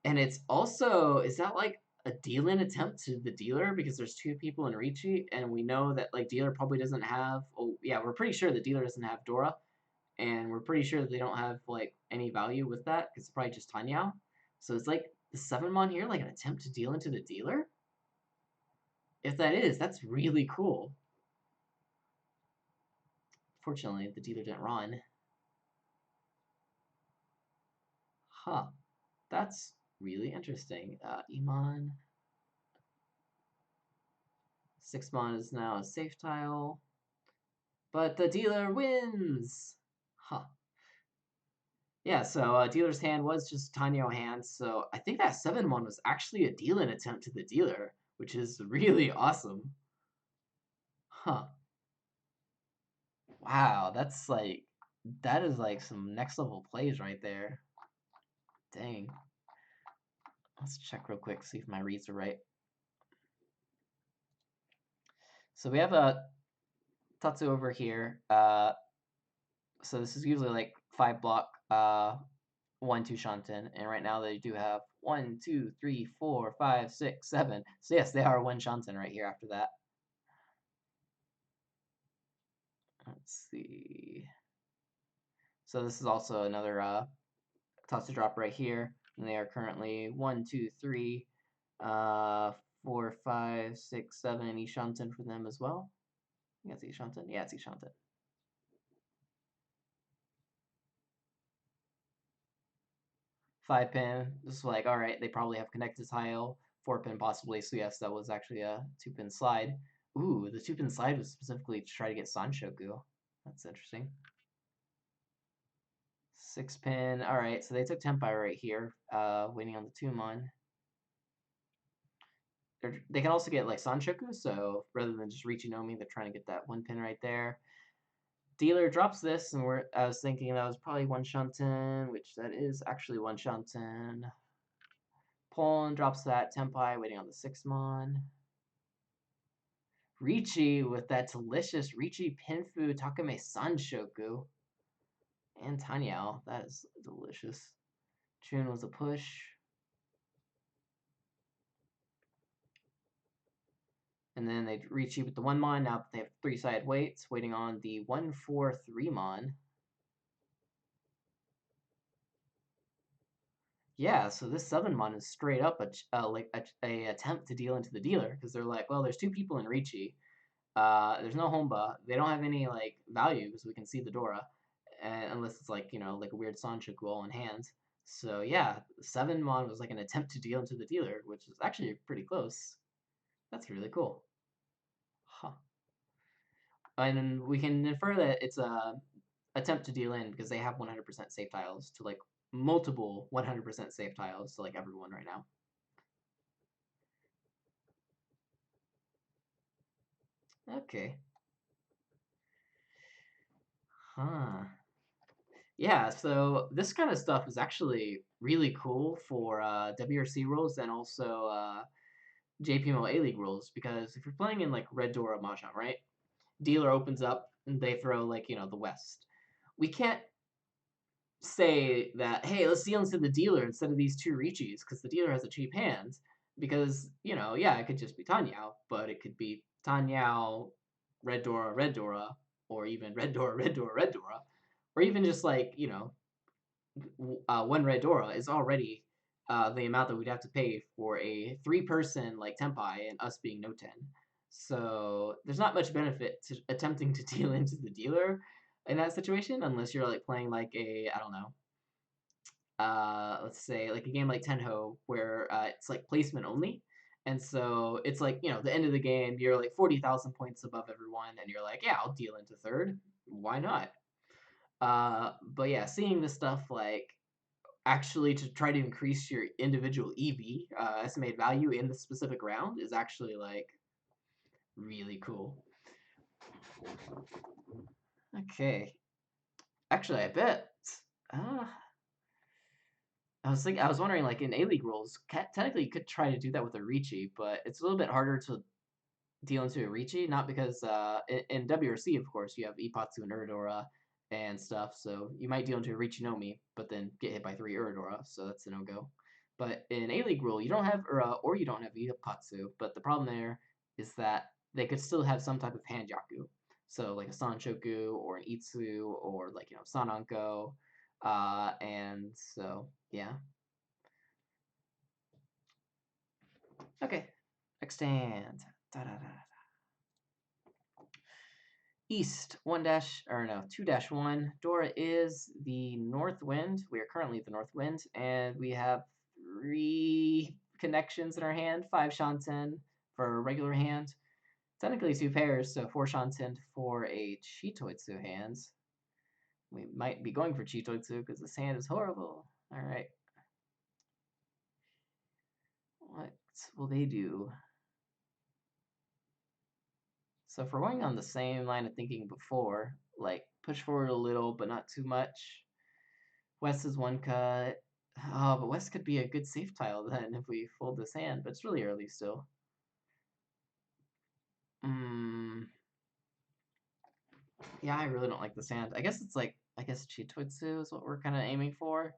And it's also, is that like a deal-in attempt to the dealer because there's 2 people in Ricci and we know that like dealer probably doesn't have, oh yeah, we're pretty sure the dealer doesn't have Dora and we're pretty sure that they don't have like any value with that because it's probably just Tanyao. So it's like the 7-mon here like an attempt to deal into the dealer? If that is, that's really cool. Fortunately, the dealer didn't run. Huh. That's really interesting. Iman. 6-mon is now a safe tile. But the dealer wins! Huh. Yeah, so dealer's hand was just Tanyo hand, so I think that 7-mon was actually a deal-in attempt to the dealer, which is really awesome. Huh. Wow, that is like some next level plays right there. Dang. Let's check real quick, see if my reads are right. So we have a Tatsu over here. So this is usually like 5 block 1-2 Shanten, and right now they do have 1, 2, 3, 4, 5, 6, 7. So yes, they are 1 Shanten right here after that. Let's see. So this is also another Tatsu drop right here, and they are currently 1, 2, 3, 4, 5, 6, 7 Ishanten for them as well. I think it's Ishanten. Yeah, it's Ishanten. 5-pin. This is like, all right, they probably have connected tile. 4-pin possibly. So yes, that was actually a 2-pin slide. Ooh, the 2-pin slide was specifically to try to get Sanshoku. That's interesting. 6-pin. All right, so they took Tenpai right here, waiting on the 2-mon. they can also get like Sanshoku, so rather than just Richinomi, they're trying to get that one pin right there. Dealer drops this, and I was thinking that was probably one Shanten, which that is actually one Shanten. Pon drops that Tenpai, waiting on the 6-mon. Ricci with that delicious Ricci Pinfu Takame Sanshoku. And Tanyao, that is delicious. Chun was a push. And then they Ricci with the 1-mon. Now they have 3-sided weights, waiting on the 1-4-3-mon. Yeah, so this 7-mon is straight up a attempt to deal into the dealer, because they're like, well, there's 2 people in Ricci. There's no Homba. They don't have any like value because we can see the Dora, unless it's like like a weird Sanchoku all in hand. So yeah, 7-mon was like an attempt to deal into the dealer, which is actually pretty close. That's really cool. Huh. And we can infer that it's a attempt to deal in because they have 100% safe tiles to like multiple 100% safe tiles to like everyone right now. Okay. Huh. Yeah, so this kind of stuff is actually really cool for WRC rules and also JPML A-League rules, because if you're playing in like Red Dora Mahjong, right? Dealer opens up and they throw like, the West. We can't say that, hey, let's deal into the dealer instead of these 2 Richis, because the dealer has a cheap hand. Because, yeah, it could just be Tanyao, but it could be Tanyao, Red Dora, or even Red Dora, Red Dora, Red Dora. Or even just like, one Red Dora is already the amount that we'd have to pay for a 3-person like Tenpai and us being no 10. So there's not much benefit to attempting to deal into the dealer in that situation, unless you're like playing like I don't know, let's say like a game like Tenho where it's like placement only. And so it's like, the end of the game, you're like 40,000 points above everyone, and you're like, yeah, I'll deal into third. Why not? But yeah, seeing this stuff like actually to try to increase your individual EV, estimated value in the specific round, is actually like really cool. Okay. Actually, I bet. Uh, I was wondering, like in A-League rules, technically you could try to do that with a Ricci, but it's a little bit harder to deal into a Ricci, not because in WRC, of course, you have Ipatsu and Uridora and stuff, so you might deal into a Richinomi, but then get hit by 3 Uridora, so that's a no-go. But in A-League rule, you don't have Ura or you don't have Ipatsu, but the problem there is that they could still have some type of hand Yaku. So like a Sanshoku or an Itsu or like, Sananko. And so, yeah. Okay, extend. Da, da, da. East 1 dash, or no, 2 dash 1. Dora is the north wind. We are currently the north wind, and we have 3 connections in our hand, 5 Shanten for a regular hand. Technically 2 pairs, so 4 Shanten for a Chitoitsu hand. We might be going for Chitoitsu because this hand is horrible. Alright. What will they do? So if we're going on the same line of thinking before, like push forward a little but not too much. West is 1 cut. Oh, but West could be a good safe tile then if we fold this hand, but it's really early still. Yeah, I really don't like this hand. I guess it's like, Chitoitsu is what we're kind of aiming for.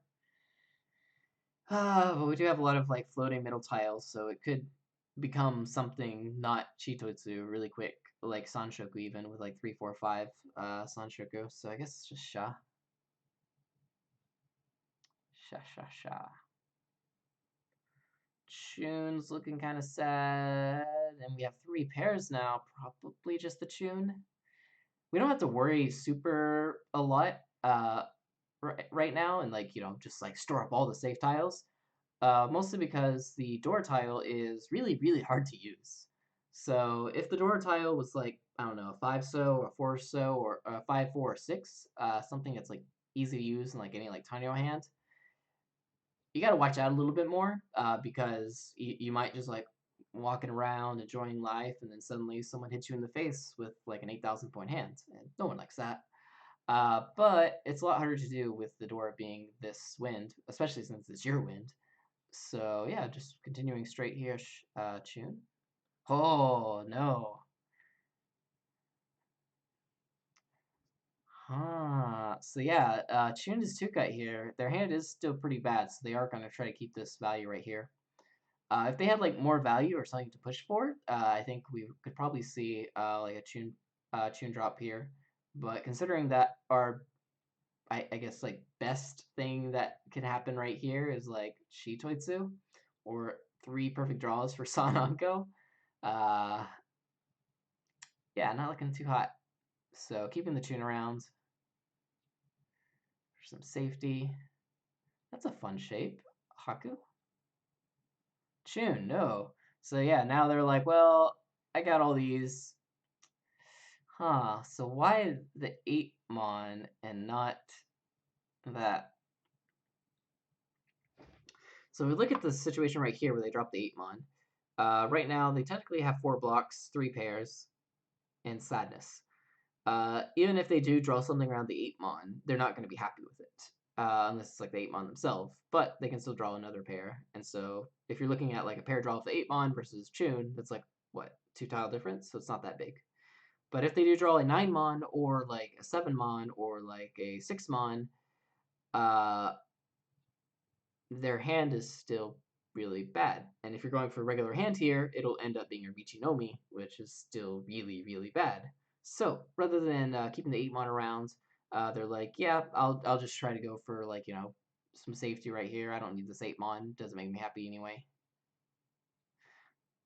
But we do have a lot of like floating middle tiles, so it could become something not Chitoitsu really quick, like Sanshoku even, with like 3, 4, 5 Sanshoku. So I guess it's just Sha. Sha, Sha, Sha. Chun's looking kind of sad, and we have 3 pairs now. Probably just the Chun. We don't have to worry super a lot right now, and like just like store up all the safe tiles. Mostly because the door tile is really, really hard to use. So if the door tile was like, I don't know, a 5-so or a 4-so or a 5, 4, or 6, something that's like easy to use in like any like Tanyo hand, you got to watch out a little bit more because you might just like walking around, enjoying life, and then suddenly someone hits you in the face with like an 8,000 point hand, and no one likes that. But it's a lot harder to do with the Dora being this wind, especially since it's your wind. So yeah, just continuing straight here, Chun. Oh no. Huh. So yeah, Chun is two cut here. Their hand is still pretty bad, so they are gonna try to keep this value right here. If they had like more value or something to push for, I think we could probably see like a tune drop here. But considering that our I guess like best thing that could happen right here is like Shitoitsu or three perfect draws for Sananko. Uh, yeah, not looking too hot. So keeping the tune around for some safety. That's a fun shape. Haku. Tune, no. So yeah, now they're like, well, I got all these. Huh, so why the 8 mon and not that? So we look at the situation right here where they drop the 8 mon. Right now, they technically have 4 blocks, 3 pairs, and Sadness. Even if they do draw something around the 8 mon, they're not going to be happy with it. Unless it's like the 8 mon themselves. But they can still draw another pair. And so if you're looking at like a pair draw of the 8 mon versus Chun, that's like, what, 2 tile difference? So it's not that big. But if they do draw a 9 mon or like a 7 mon or like a 6 mon, uh, their hand is still really bad. And if you're going for a regular hand here, it'll end up being a Richinomi, which is still really, really bad. So rather than keeping the 8 mon around, they're like, yeah, I'll just try to go for like, some safety right here. I don't need this 8 mon. Doesn't make me happy anyway.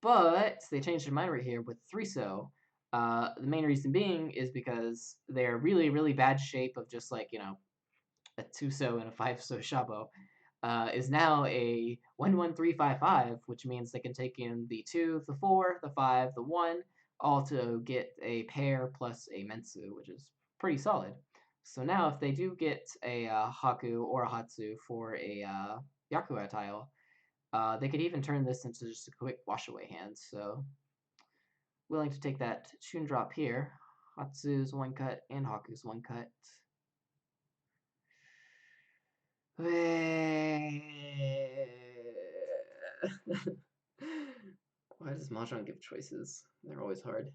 But they changed their mind right here with 3-so. The main reason being is because they're really, really bad shape of just like, a 2-so and a 5-so Shabo. Is now a 1-1-3-5-5, which means they can take in the 2, the 4, the 5, the 1, all to get a pair plus a Mensu, which is pretty solid. So now if they do get a Haku or a Hatsu for a Yakuya tile, they could even turn this into just a quick wash away hand. So willing to take that Shun drop here. Hatsu's 1 cut and Haku's 1 cut. Why does Mahjong give choices? They're always hard.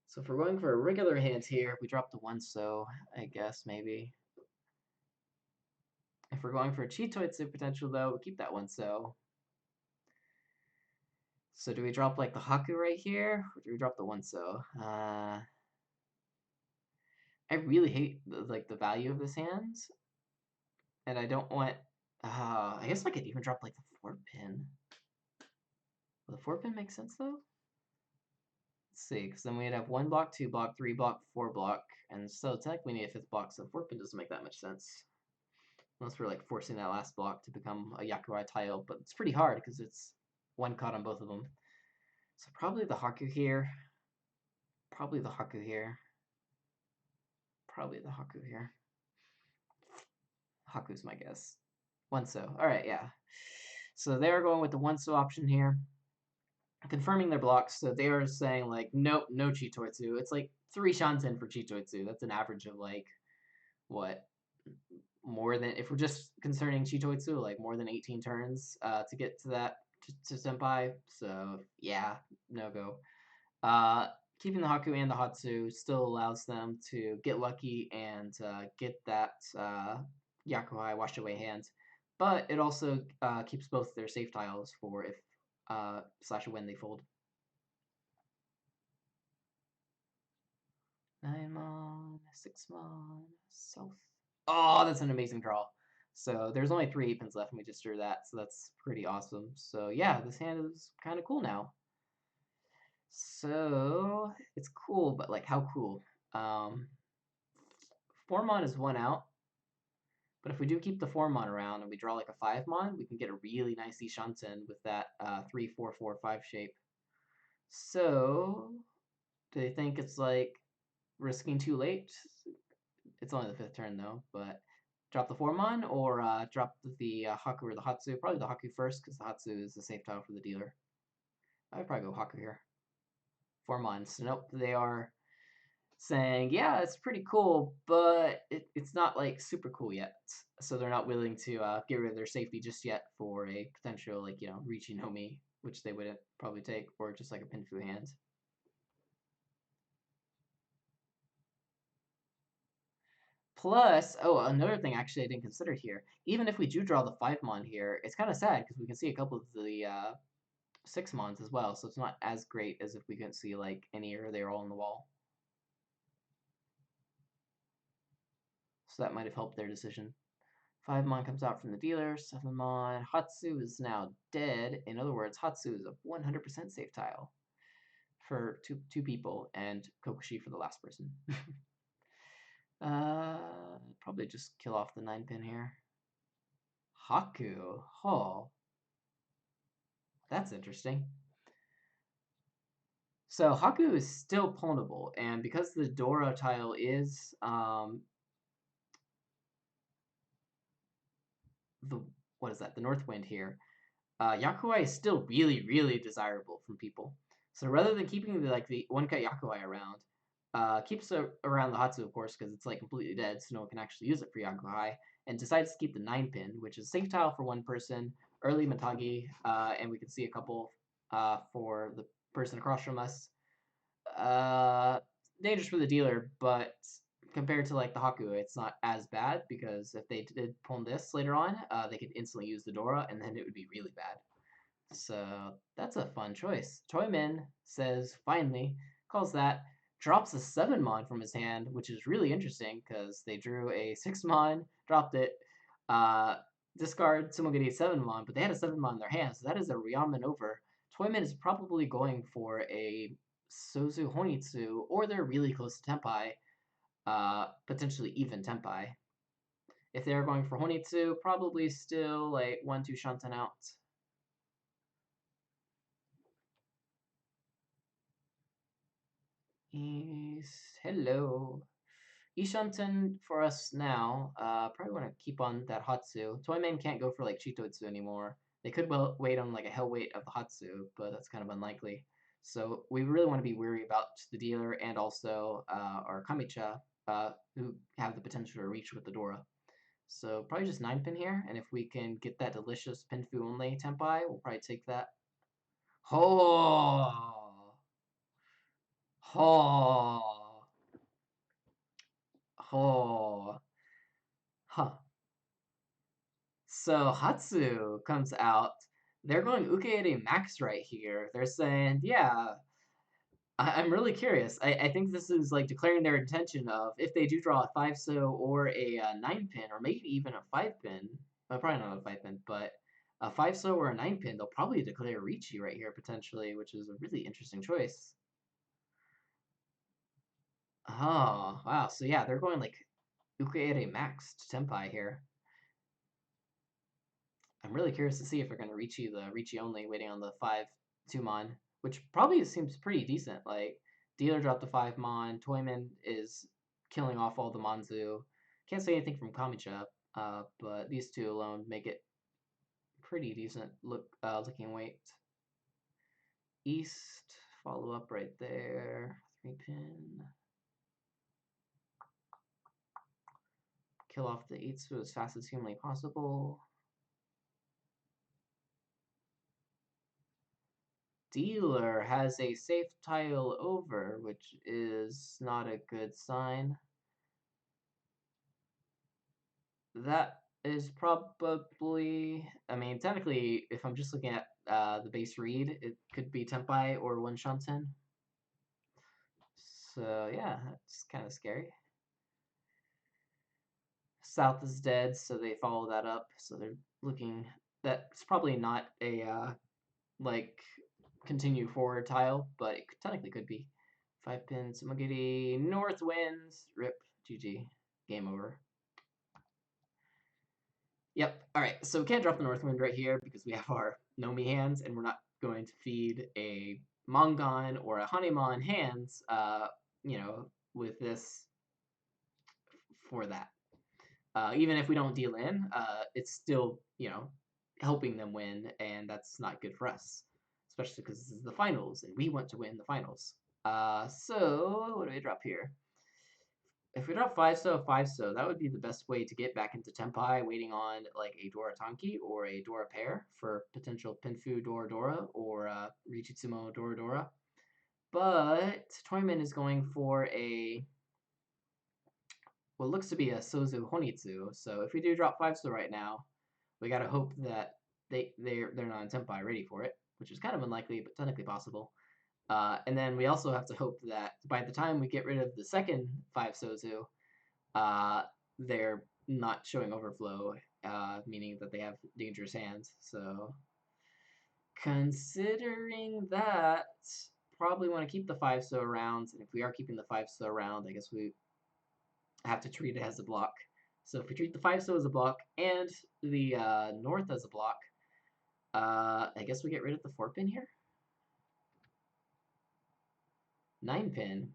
So if we're going for a regular hand here, we drop the 1-so, I guess, maybe. If we're going for a Chitoitsu potential, though, we keep that 1-so. So do we drop, like, the Haku right here, or do we drop the 1-so? I really hate, the value of this hand, and I don't want... I guess I could even drop, like, the 4-pin. Will the 4-pin make sense, though? Let's see, because then we'd have 1 block, 2 block, 3 block, 4 block, and so technically we need a 5th block, so 4-pin doesn't make that much sense. Unless we're like forcing that last block to become a Yakurai tile, but it's pretty hard because it's 1 cut on both of them. So probably the Haku here. Probably the Haku here. Probably the Haku here. Haku's my guess. 1-so. Alright, yeah. So they're going with the 1-so option here. Confirming their blocks, so they are saying like, nope, no Chitoitsu. It's like 3 Shanten for Chitoitsu. That's an average of like, what? More than, if we're just concerning Chitoitsu, like more than 18 turns to get to that, to Senpai. So yeah, no go. Keeping the Haku and the Hatsu still allows them to get lucky and get that Yakuhai washed away hand. But it also keeps both their safe tiles for if slash when they fold. 9 mon, 6 mon, south. Oh, that's an amazing draw. So there's only 3 8-pins left and we just drew that, so that's pretty awesome. So yeah, this hand is kind of cool now. So it's cool, but like how cool? 4 mon is 1 out. But if we do keep the 4 mon around and we draw like a 5 mon, we can get a really nice Ishanten with that 3-4-4-5 shape. So do they think it's like risking too late? It's only the 5th turn though, but Drop the 4-mon or drop the Haku or the Hatsu? Probably the Haku first, because the Hatsu is the safe tile for the dealer. I'd probably go Haku here. 4-mon. So nope, they are saying, yeah, it's pretty cool, but it's not like super cool yet. So they're not willing to get rid of their safety just yet for a potential like Riichi no Mi, which they wouldn't probably take, or just like a Pinfu hand. Plus, oh, another thing actually I didn't consider here. Even if we do draw the 5-mon here, it's kind of sad because we can see a couple of the 6-mons as well, so it's not as great as if we couldn't see like any or they're all on the wall. So that might have helped their decision. 5-mon comes out from the dealer. 7-mon. Hatsu is now dead. In other words, Hatsu is a 100% safe tile for two people, and Kokushi for the last person. Probably just kill off the 9-pin here. Haku. Oh. That's interesting. So Haku is still pwnable, and because the Dora tile is the what is that? The North Wind here. Yakuai is still really, really desirable from people. So rather than keeping the 1-cut Yakuai around, keeps around the Hatsu, of course, because it's like completely dead, so no one can actually use it for Yakuai, and decides to keep the 9-pin, which is a safe tile for one person, early Matagi, and we can see a couple for the person across from us. Dangerous for the dealer, but compared to like the Haku, it's not as bad because if they did pull this later on, they could instantly use the Dora, and then it would be really bad. So that's a fun choice. Toymin says finally, calls that, drops a 7-mon from his hand, which is really interesting because they drew a 6-mon, dropped it, discard Sumogiri 7-mon, but they had a 7-mon in their hand, so that is a Ryaman over. Toymin is probably going for a Sozu Honitsu, or they're really close to Tenpai, potentially even Tenpai. If they're going for Honitsu, probably still like 1-2 Shanten out. Hello. Ishanten for us now. Probably want to keep on that Hatsu. Toyman can't go for like Chitotsu anymore. They could well wait on like a hell weight of the Hatsu, but that's kind of unlikely. So we really want to be wary about the dealer and also our Kamicha, who have the potential to reach with the Dora. So probably just 9-pin here, and if we can get that delicious Pinfu only Tenpai, we'll probably take that. Oh! Oh! Oh! Huh. So Hatsu comes out. They're going Ukeiri Max right here. They're saying, yeah, I'm really curious. I think this is like declaring their intention of if they do draw a 5-so or a 9-pin, or maybe even a 5-pin. Probably not a 5-pin, but a 5-so or a 9-pin, they'll probably declare Riichi right here potentially, which is a really interesting choice. Oh, wow. So yeah, they're going like Ukeiri Max to Tenpai here. I'm really curious to see if they're going to Riichi the Riichi only, waiting on the 5-2-mon, which probably seems pretty decent. Like, dealer dropped the 5-mon, Toyman is killing off all the Manzu. Can't say anything from Kamicha, but these two alone make it pretty decent looking weight. East, follow up right there, 3-pin. Kill off the Itsu as fast as humanly possible. Dealer has a safe tile over, which is not a good sign. That is probably, I mean, technically, if I'm just looking at the base read, it could be Tenpai or 1 Shanten. So yeah, that's kind of scary. South is dead, so they follow that up. So they're looking, that's probably not a like continue forward tile, but it technically could be. 5-pin Sumogiri, North wins, rip, GG, game over. Yep, alright, so we can't drop the North Wind right here because we have our Nomi hands, and we're not going to feed a Mongon or a Hanemon hands, with this for that. Even if we don't deal in, it's still, helping them win, and that's not good for us, especially because this is the finals, and we want to win the finals. So what do we drop here? If we drop 5-so, 5-so, that would be the best way to get back into Tenpai, waiting on like a Dora Tanki or a Dora pair for potential Pinfu Dora Dora or Richitsumo Dora Dora. But Toyman is going for a what looks to be a Sozu Honitsu. So if we do drop 5-so right now, we gotta hope that they're not in Tenpai ready for it, which is kind of unlikely, but technically possible. And then we also have to hope that by the time we get rid of the second 5 Sozu, they're not showing overflow, meaning that they have dangerous hands. So considering that, probably want to keep the 5-so around. And if we are keeping the 5-so around, I guess we have to treat it as a block. So if we treat the 5-so as a block and the north as a block, I guess we get rid of the 4-pin here. 9-pin.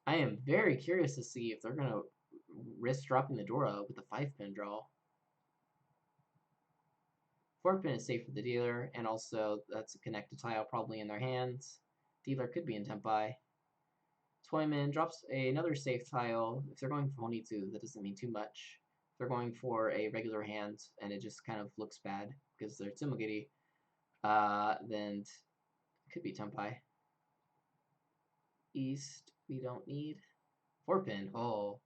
I am very curious to see if they're going to risk dropping the Dora with the 5-pin draw. 4-pin is safe for the dealer, and also that's a connected tile probably in their hands. Dealer could be in Tenpai. Toyman drops another safe tile. If they're going for Honitsu, that doesn't mean too much. If they're going for a regular hand, and it just kind of looks bad because they're Tsumogiri, then it could be Tenpai. East, we don't need. 4-pin, oh.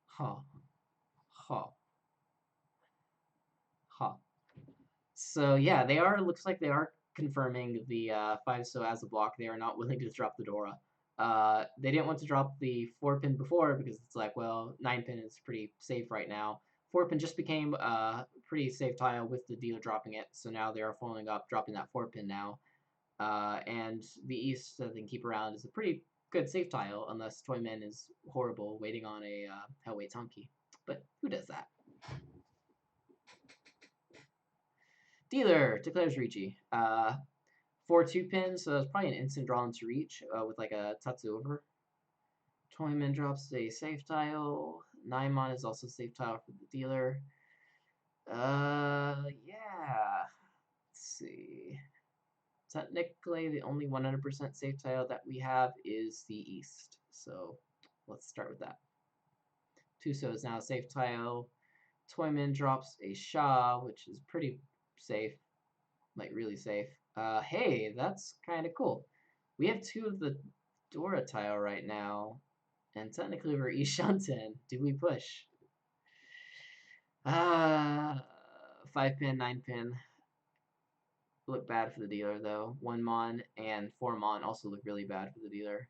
Huh. Huh. Huh. So yeah, looks like they are confirming the 5-so as a block. They are not willing to drop the Dora. They didn't want to drop the 4-pin before because it's like, well, 9-pin is pretty safe right now. 4-pin just became a pretty safe tile with the dealer dropping it, so now they are following up, dropping that 4-pin now. And the East that they can keep around is a pretty good safe tile, unless Toyman is horrible, waiting on a Hellway Tonki. But who does that? Dealer declares Ricci. 4 2-pins, so that's probably an instant draw into reach with like a Tatsu over. Toyman drops a safe tile. 9-mon is also safe tile for the dealer. Yeah. Let's see. Technically, the only 100% safe tile that we have is the East. So let's start with that. 2-so is now a safe tile. Toyman drops a Sha, which is pretty safe. Like, really safe. Hey, that's kind of cool. We have 2 of the Dora tile right now. And technically we're Ishunten. Do we push? 5-pin, 9-pin. Look bad for the dealer, though. 1-mon and 4-mon also look really bad for the dealer.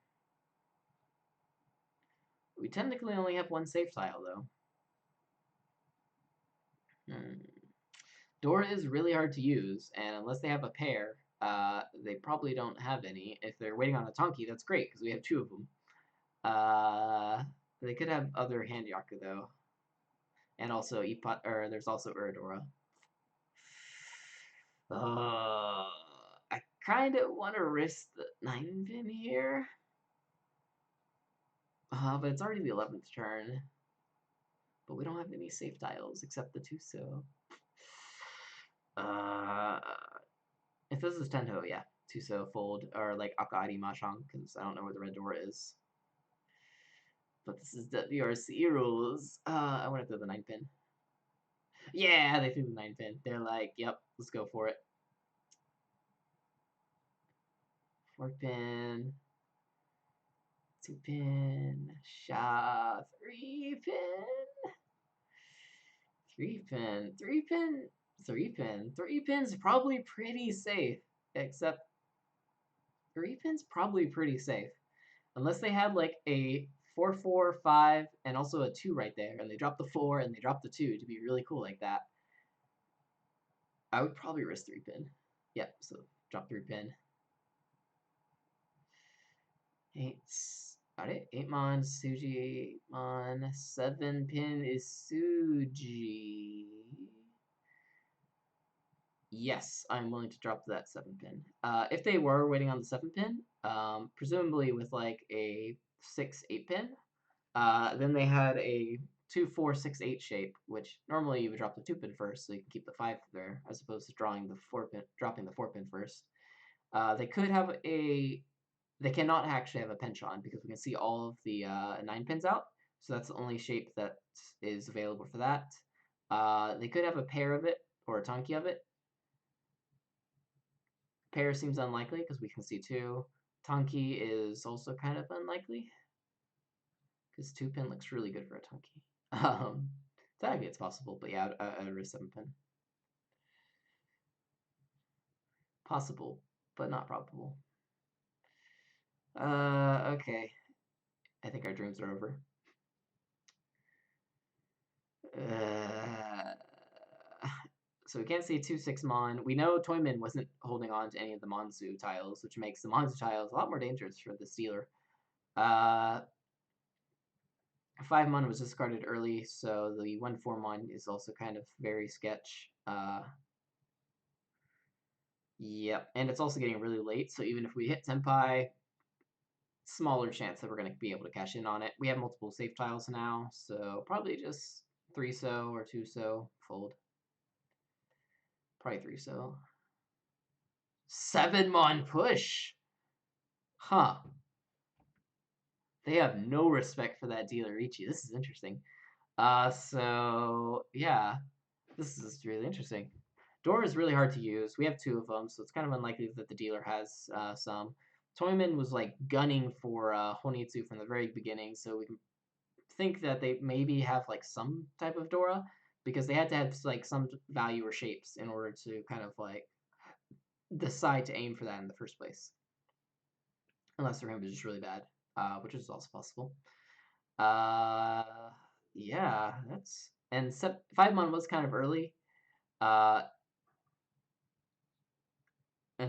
We technically only have 1 safe tile, though. Dora is really hard to use, and unless they have a pair, they probably don't have any. If they're waiting on a Tonki, that's great, because we have 2 of them. They could have other hand Yaku, though. And also there's also Uradora. I kind of want to risk the 9-pin here. But it's already the 11th turn. But we don't have any safe tiles except the 2-so. If this is Tento, yeah. 2-so fold, or like Akaari Mashang, because I don't know where the red door is. But this is WRC rules. I want to throw the 9-pin. Yeah, they threw the 9-pin. They're like, yep, let's go for it. 4-pin. 2-pin. Sha. 3-pin. 3-pin. 3-pin. 3-pin. 3-pin's probably pretty safe. Except 3-pin's probably pretty safe. Unless they had like a 4-4, 5, and also a 2 right there, and they drop the 4 and they drop the 2 to be really cool like that. I would probably risk 3-pin. Yep, so drop 3-pin. 8. 8-mon, Suji, 8-mon. 7-pin is Suji. Yes, I'm willing to drop that 7-pin. If they were waiting on the 7-pin, presumably with like a 6 8-pin. Then they had a 2 4 6 8 shape, which normally you would drop the 2-pin first, so you can keep the 5 there, as opposed to dropping the 4-pin first. They could have a. They cannot actually have a penchant because we can see all of the 9 pins out, so that's the only shape that is available for that. They could have a pair of it or a tanki of it. Pair seems unlikely because we can see 2. Tanki is also kind of unlikely because 2-pin looks really good for a tanki. Technically it's possible, but yeah, a 7-pin. Possible, but not probable. Okay. I think our dreams are over. So we can't see 2/6 Mon. We know Toyman wasn't holding on to any of the Monzu tiles, which makes the Monzu tiles a lot more dangerous for the Stealer. 5 Mon was discarded early, so the 1/4 Mon is also kind of very sketch. Yep, and it's also getting really late, so even if we hit Tenpai, smaller chance that we're going to be able to cash in on it. We have multiple safe tiles now, so probably just 3-so or 2-so fold. Probably 3-so. 7-mon push! Huh. They have no respect for that dealer Ichi. This is interesting. So yeah, this is really interesting. Door is really hard to use. We have 2 of them, so it's kind of unlikely that the dealer has some. Toyman was like gunning for Honitsu from the very beginning, so we can think that they maybe have like some type of Dora because they had to have like some value or shapes in order to kind of like decide to aim for that in the first place. Unless their hand was just really bad, which is also possible. Yeah, that's and 5-mon was kind of early, and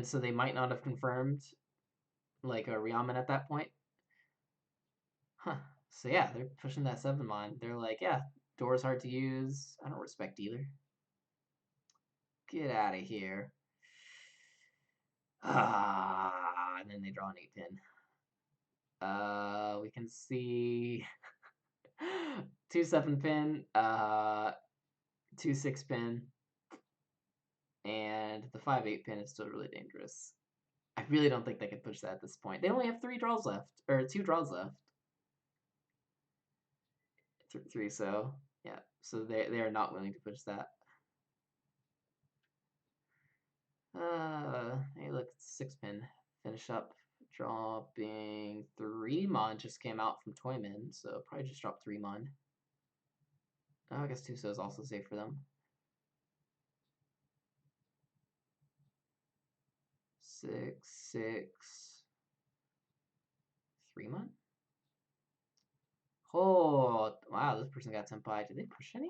so they might not have confirmed like a Ryaman at that point. Huh. So yeah, they're pushing that 7-mon. They're like, yeah, Door's hard to use. I don't respect either. Get out of here. And then they draw an 8-pin. We can see 2 7-pin, 2 6-pin, and the 5 8-pin is still really dangerous. I really don't think they can push that at this point. They only have 3 draws left, or 2 draws left. 3, so yeah, so they are not willing to push that. Hey, look, 6-pin. Finish up dropping 3 mon just came out from Toyman, so probably just drop 3 mon. Oh, I guess 2-so is also safe for them. 6 6 3 mon. Oh wow, this person got Senpai. Did they push any?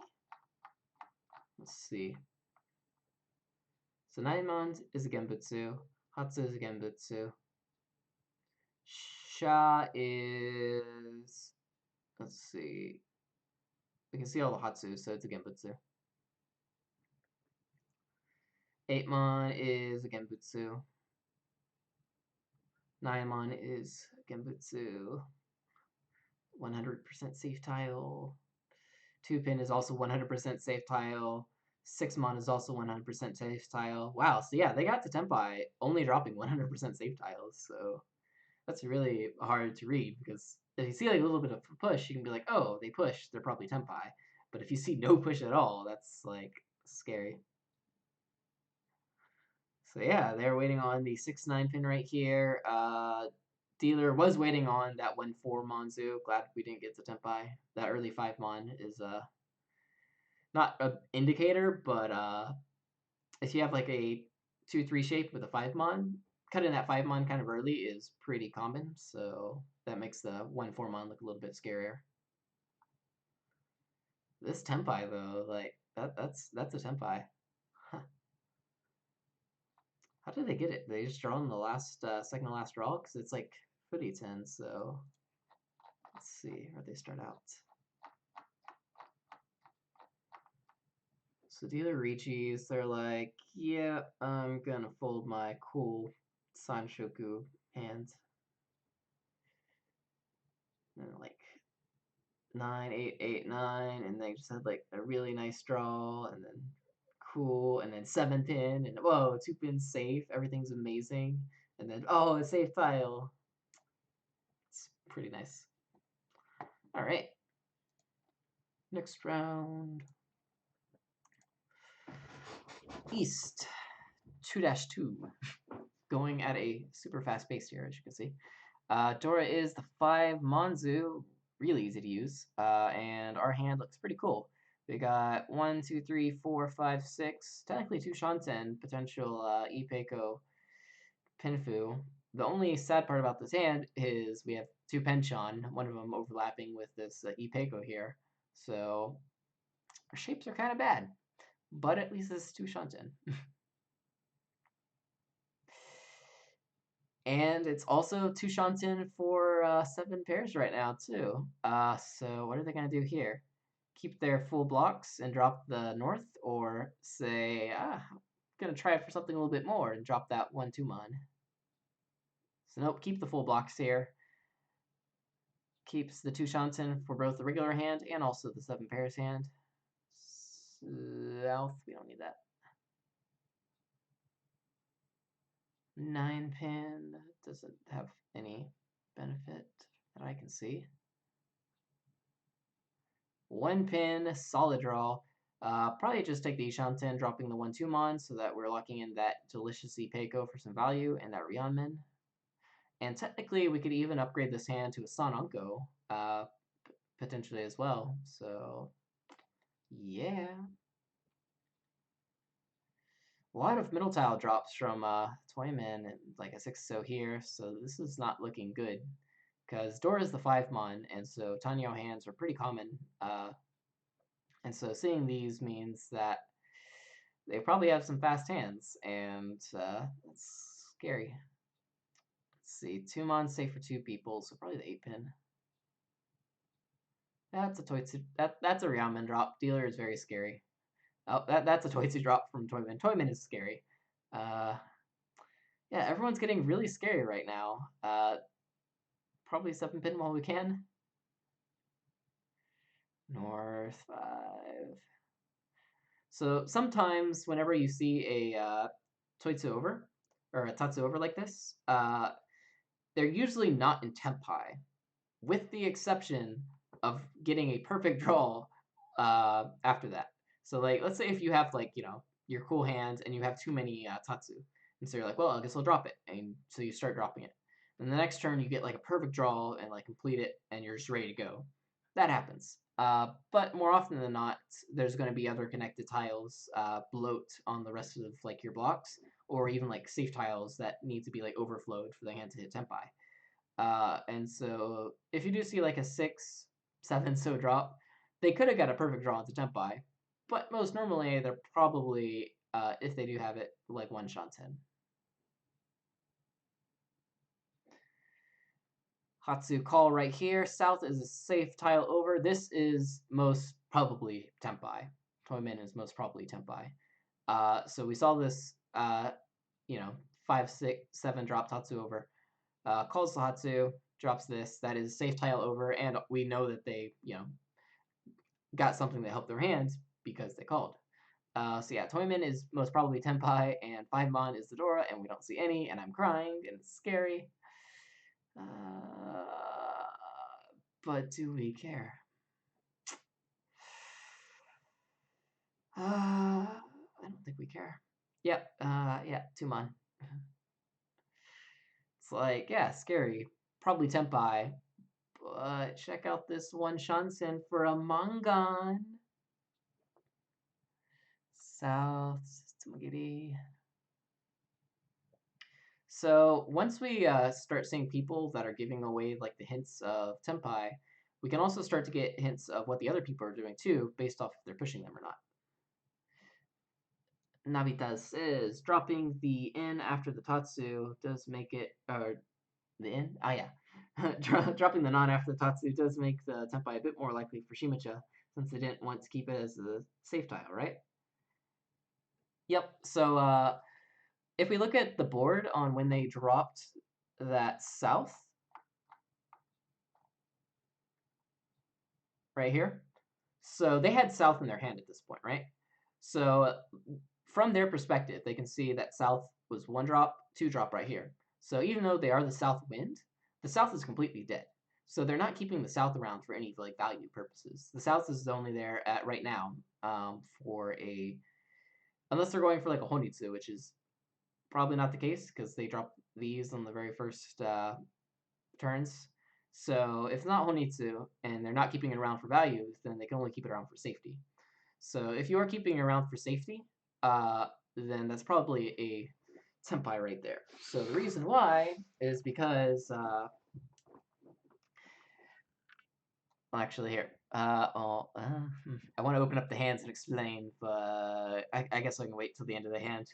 Let's see. So 9 mon is a Genbutsu. Hatsu is a Genbutsu. Sha is, let's see. We can see all the Hatsu, so it's a Genbutsu. 8 mon is a Genbutsu. 9 mon is Genbutsu. 100% safe tile. 2-pin is also 100% safe tile. 6 mon is also 100% safe tile. Wow, so yeah, they got to Tenpai only dropping 100% safe tiles, so that's really hard to read because if you see like a little bit of push, you can be like, oh, they pushed, they're probably Tenpai. But if you see no push at all, that's like scary. So yeah, they're waiting on the 6-9 pin right here. Dealer was waiting on that 1/4 Monzu. Glad we didn't get to Tenpai. That early 5 Mon is not an indicator, but if you have like a 2/3 shape with a 5 Mon, cutting that 5 Mon kind of early is pretty common. So that makes the 1/4 Mon look a little bit scarier. This Tenpai though, like that's a Tenpai. Huh. How did they get it? They just draw in the last second to last draw because it's like footy 10. So let's see where they start out. So dealer Richis, they're like, yeah, I'm gonna fold my cool Sanshoku hand. And like 9, 8, 8, 9, and they just had like a really nice draw, and then cool, and then 7 pin, and whoa, 2 pin safe, everyth's amazing, and then oh, a safe tile. It's pretty nice. All right, next round. East 2-2, going at a super fast pace here, as you can see. Dora is the 5 Monzu, really easy to use, and our hand looks pretty cool. We got 1, 2, 3, 4, 5, 6, technically 2 Shanten, potential Ipeiko Pinfu. The only sad part about this hand is we have 2 Penchon, one of them overlapping with this Ipeiko here. So our shapes are kind of bad, but at least this is 2 Shanten. And it's also 2 Shanten for 7 pairs right now, too. So what are they going to do here? Keep their full blocks and drop the north, or say, I'm going to try it for something a little bit more and drop that 1-2 mon. So nope, keep the full blocks here. Keeps the 2 Shanten for both the regular hand and also the 7 pairs hand. South, we don't need that. 9 pin doesn't have any benefit that I can see. 1 pin, solid draw. Probably just take the Ishanten, dropping the 1-2 mon so that we're locking in that delicious Ipeiko for some value and that Rionmin. And technically, we could even upgrade this hand to a Sanonko, potentially as well. So, yeah. A lot of middle tile drops from Toyman and like a 6-0 here, so this is not looking good. Because Dora is the 5 mon, and so Tanyo hands are pretty common. And so seeing these means that they probably have some fast hands, and it's scary. Let's see, 2 mon safe for 2 people, so probably the 8 pin. That's a Toitsu. That's a Ryaman drop. Dealer is very scary. Oh, that's a Toitsu drop from Toyman. Toyman is scary. Yeah, everyone's getting really scary right now. Probably 7 pin while we can. North 5. So sometimes whenever you see a Toitsu over, or a Tatsu over like this, they're usually not in Tempai, with the exception of getting a perfect draw after that. So like, let's say if you have like, your cool hands and you have too many Tatsu, and so you're like, well, I guess I'll drop it, and so you start dropping it. And the next turn you get like a perfect draw and like complete it, and you're just ready to go. That happens. But more often than not, there's going to be other connected tiles bloat on the rest of like your blocks, or even like safe tiles that need to be like overflowed for the hand to hit Tempai. And so if you do see like a 6, 7 so drop, they could have got a perfect draw into Tempai, but most normally they're probably, if they do have it, like 1 Shanten. Hatsu call right here. South is a safe tile over. This is most probably Tempai. Toyman is most probably Tempai. So we saw this, 5, 6, 7 drop Tatsu over. Calls the Hatsu, drops this. That is safe tile over, and we know that they, got something that helped their hands because they called. So yeah, Toyman is most probably Tenpai, and 5 mon is the Dora, and we don't see any, and I'm crying, and it's scary. But do we care? I don't think we care. Yep, yeah, 2 mon. It's like, yeah, scary. Probably Tenpai. But check out this 1 Shansen for a Mangan. South Tsumagiri. So once we start seeing people that are giving away like the hints of Tenpai, we can also start to get hints of what the other people are doing too, based off if they're pushing them or not. Navitas is dropping the in after the Tatsu does make it, or the in? Ah, yeah. Dropping the non after the Tatsu does make the Tenpai a bit more likely for Shimacha, since they didn't want to keep it as a safe tile, right? Yep, so if we look at the board on when they dropped that south, right here. So they had south in their hand at this point, right? So from their perspective, they can see that south was 1 drop, 2 drop right here. So even though they are the south wind, the south is completely dead. So they're not keeping the south around for any like value purposes. The south is only there at right now for a, unless they're going for like a honitsu, which is probably not the case because they drop these on the very first turns. So if it's not honitsu and they're not keeping it around for value, then they can only keep it around for safety. So if you are keeping it around for safety, then that's probably a tempai right there. So the reason why is because, well, actually here, I want to open up the hands and explain, but I guess I can wait till the end of the hand.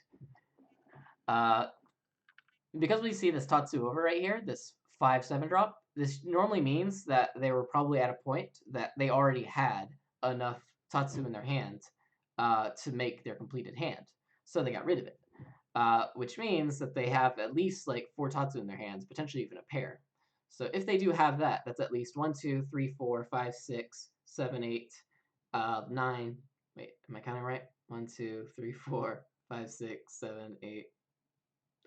Because we see this Tatsu over right here, this 5/7 drop, this normally means that they were probably at a point that they already had enough Tatsu in their hand to make their completed hand. So they got rid of it. Which means that they have at least like 4 Tatsu in their hands, potentially even a pair. So if they do have that, that's at least 1, 2, 3, 4, 5, 6, 7, 8, 9. Wait, am I counting right? 1, 2, 3, 4, 5, 6, 7, 8.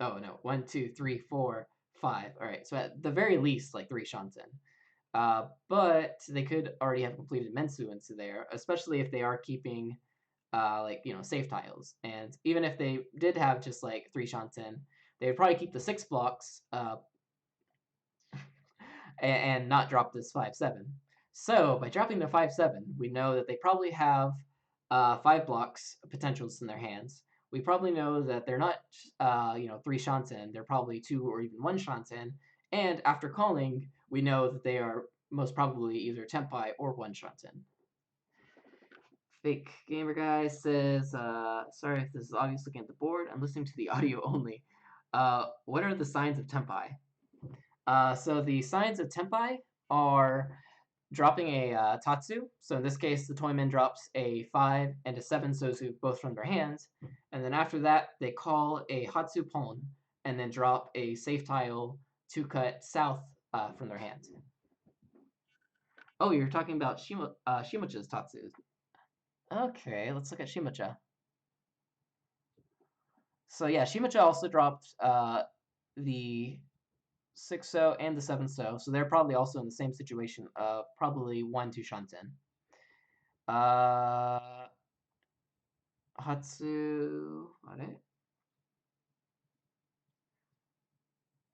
Oh no, 1, 2, 3, 4, 5. All right, so at the very least, like 3 Shanten. But they could already have completed Mensu into there, especially if they are keeping like, you know, safe tiles. And even if they did have just like 3 Shanten, they would probably keep the 6 blocks and not drop this 5/7. So by dropping the 5/7, we know that they probably have 5 blocks potentials in their hands. We probably know that they're not, you know, 3 Shanten. They're probably 2 or even 1 Shanten. And after calling, we know that they are most probably either Tempai or 1 Shanten. Fake Gamer Guy says, sorry if this is obvious looking at the board. I'm listening to the audio only. What are the signs of Tempai? So the signs of Tempai are dropping a Tatsu. So in this case, the Toyman drops a 5 and a 7 Sozu both from their hands. And then after that, they call a Hatsu Pon and then drop a safe tile 2-cut south from their hands. Oh, you're talking about Shimacha's Tatsu. Okay, let's look at Shimacha. So yeah, Shimacha also dropped the 6-so and the 7-so, so they're probably also in the same situation. Probably 1-2 Shanten. Hatsu. What?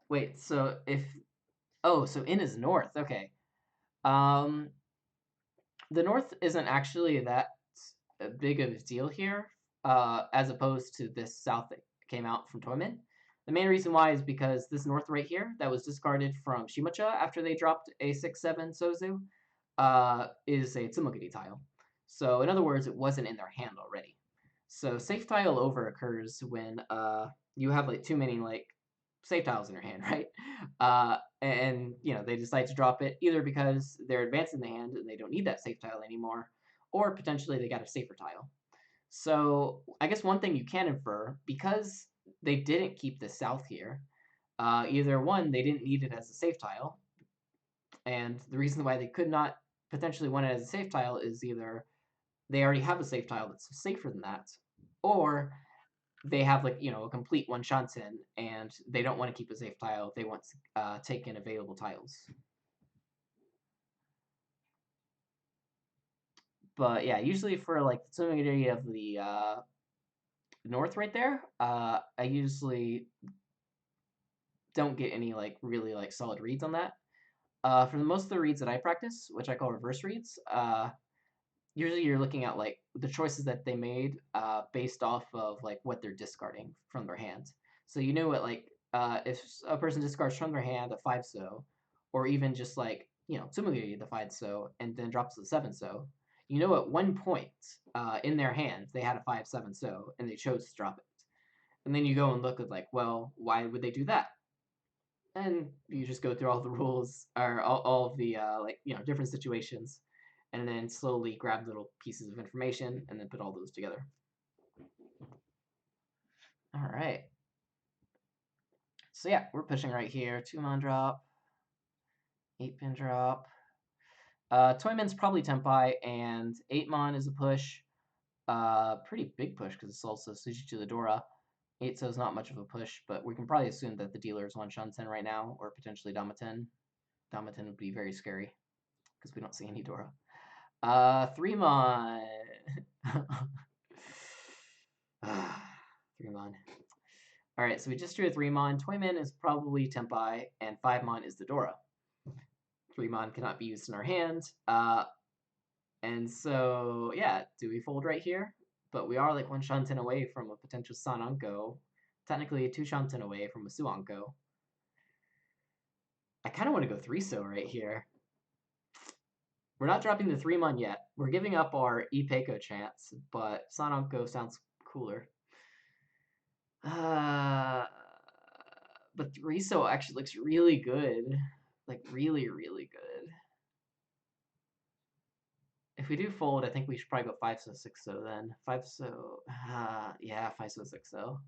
Wait. So if so in is north. Okay. Um, the north isn't actually that big of a deal here, as opposed to this south that came out from Toyman. The main reason why is because this north right here that was discarded from Shimacha after they dropped a 6/7 Sozu is a Tsumogiri tile. So in other words, it wasn't in their hand already. So safe tile over occurs when you have like too many like safe tiles in your hand, right? And you know they decide to drop it either because they're advanced in the hand and they don't need that safe tile anymore, or potentially they got a safer tile. So I guess one thing you can infer, because they didn't keep the south here, either one, they didn't need it as a safe tile, and the reason why they could not potentially want it as a safe tile is either they already have a safe tile that's safer than that, or they have like, you know, a complete 1 Shanten and they don't want to keep a safe tile, they want to take in available tiles. But yeah, usually for like the swimming area of the north right there, I usually don't get any like really like solid reads on that. For the most of the reads that I practice, which I call reverse reads, usually you're looking at like the choices that they made based off of like what they're discarding from their hands. So you know what, like if a person discards from their hand a 5-so, or even just like, you know, Tsumugiri the 5-so and then drops the 7-so, you know at one point in their hand they had a 5/7-so and they chose to drop it. And then you go and look at like, well, why would they do that? And you just go through all the rules or all of the like, you know, different situations, and then slowly grab little pieces of information and then put all those together. All right. So yeah, we're pushing right here. 2-mon drop, 8-pin drop. Toyman's probably Tenpai, and 8mon is a push. Pretty big push because it's also Sushi to the Dora. 8-so is not much of a push, but we can probably assume that the dealer is one Shanten right now, or potentially Damaten. Damaten would be very scary because we don't see any Dora. 3mon. 3mon. Alright, so we just drew a 3mon. Toyman is probably Tenpai, and 5mon is the Dora. 3mon cannot be used in our hand. And so, yeah, do we fold right here? But we are like one Shanten away from a potential Sananko. Technically 2 Shanten away from a Suanko. I kind of want to go 3-so right here. We're not dropping the 3mon yet. We're giving up our Ipeiko chance, but Sananko sounds cooler. But 3-so actually looks really good. Like, really, really good. If we do fold, I think we should probably go 5-so, 6-so then. 5-so, yeah, 5-so, 6-so.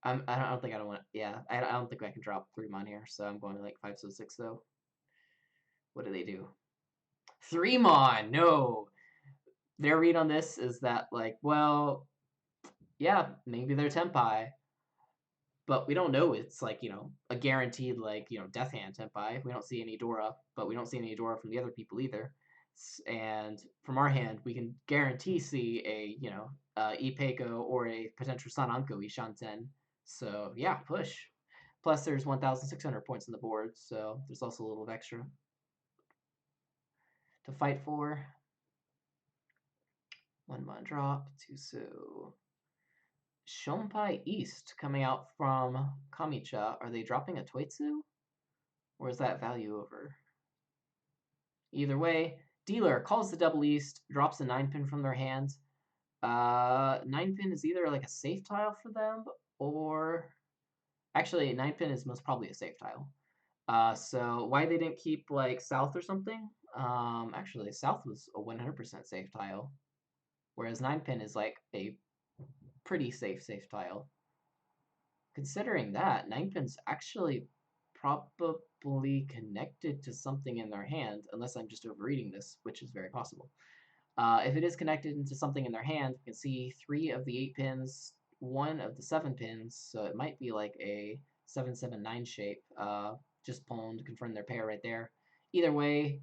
I don't think I don't want. Yeah, I don't think I can drop 3mon here, so I'm going to like 5-so, 6-so. What do they do? 3mon, no. Their read on this is that like, well, yeah, maybe they're Tenpai, but we don't know it's like, a guaranteed like, death hand Tenpai. We don't see any Dora, but we don't see any Dora from the other people either. And from our hand, we can guarantee see a, Ipeiko or a potential Sananko Ishanten. So yeah, push. Plus there's 1,600 points on the board, so there's also a little bit extra to fight for. 1-mon drop, 2-so. Shompai East coming out from Kamicha. Are they dropping a Toitsu? Or is that value over? Either way, dealer calls the double East, drops a 9-pin from their hand. 9-pin is either like a safe tile for them, or actually 9-pin is most probably a safe tile. So why they didn't keep like South or something? Actually South was a 100% safe tile, whereas 9-pin is like a pretty safe tile. Considering that, 9-pin's actually probably connected to something in their hand, unless I'm just overreading this, which is very possible. If it is connected into something in their hand, you can see 3 of the 8 pins, 1 of the 7 pins, so it might be like a 7-7-9 shape, just pwned to confirm their pair right there. Either way,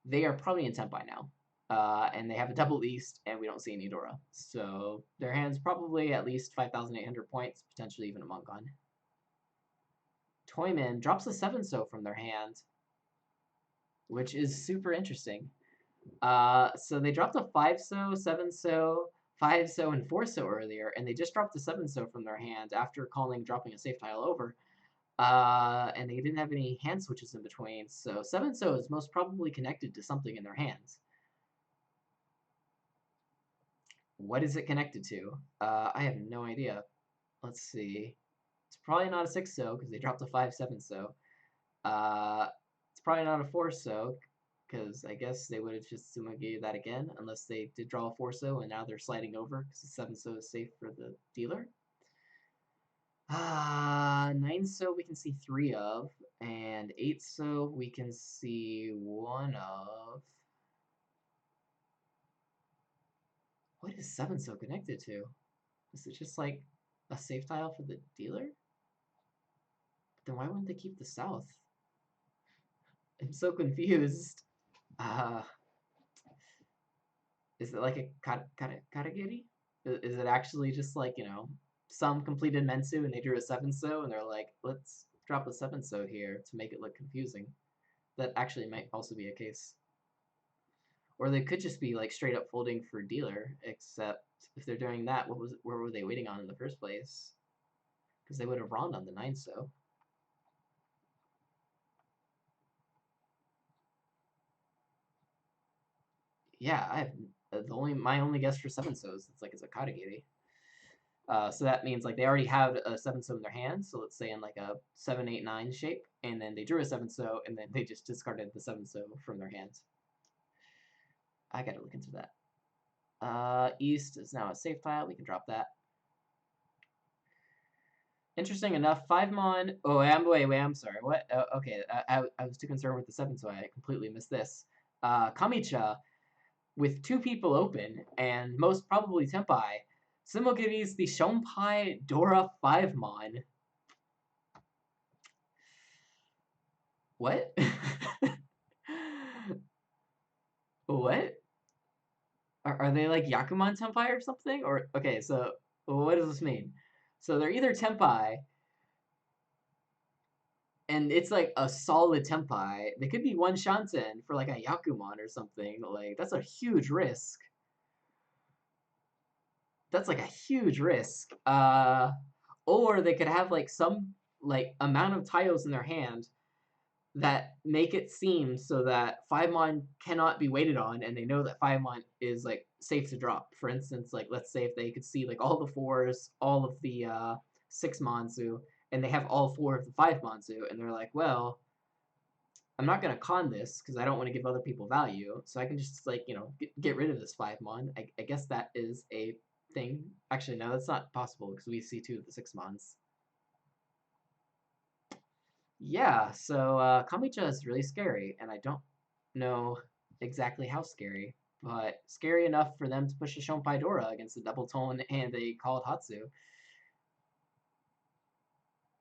they are probably in Tenpai now. And they have a double East, and we don't see any Dora. So their hand's probably at least 5,800 points, potentially even a Mongon. Toyman drops a 7-so from their hand, which is super interesting. So they dropped a 5-so, 7-so, 5-so, and 4-so earlier, and they just dropped a 7-so from their hand after dropping a safe tile over. And they didn't have any hand switches in between, so 7-so is most probably connected to something in their hands. What is it connected to? I have no idea. Let's see. It's probably not a 6-so because they dropped a 5-7-so. It's probably not a 4-so because I guess they would have just Sumagi that again unless they did draw a 4-so and now they're sliding over because the 7-so is safe for the dealer. 9-so we can see 3 of, and 8-so we can see 1 of. What is 7-so connected to? Is it just like a safe tile for the dealer? But then why wouldn't they keep the South? I'm so confused. Is it like a Karagiri? Is it actually just like, some completed Mensu and they drew a 7-so and they're like, let's drop a 7-so here to make it look confusing? That actually might also be a case. Or they could just be like straight up folding for dealer, except if they're doing that, what were they waiting on in the first place? Because they would have round on the 9-so. Yeah, I have my only guess for 7-sos. It's like it's a Karagiri. So that means like they already have a 7-so in their hand. So let's say in like a 7-8-9 shape, and then they drew a 7-so, and then they just discarded the 7-so from their hands. I gotta look into that. East is now a safe tile. We can drop that. Interesting enough, 5mon. Oh, wait, I'm sorry. What? Okay, I was too concerned with the 7, so I completely missed this. Kamicha, with 2 people open, and most probably Tempai, Sumogiri's the Shonpai Dora 5mon. What? What? Are they like Yakuman Tempai or something? Or okay, so what does this mean? So they're either Tempai, and it's like a solid Tempai. They could be one Shanten for like a Yakuman or something. Like that's a huge risk. That's like a huge risk. Or they could have like some like amount of tiles in their hand that make it seem so that 5mon cannot be waited on, and they know that 5mon is like safe to drop. For instance, like let's say if they could see like all the 4s, all of the 6 Manzu, and they have all 4 of the 5 Manzu, and they're like, well, I'm not gonna con this because I don't want to give other people value, so I can just like get rid of this 5mon. I guess that is a thing. Actually, no, that's not possible because we see 2 of the 6 mons. Yeah, so Kamicha is really scary, and I don't know exactly how scary, but scary enough for them to push a Shonpai Dora against a double tone and a called Hatsu.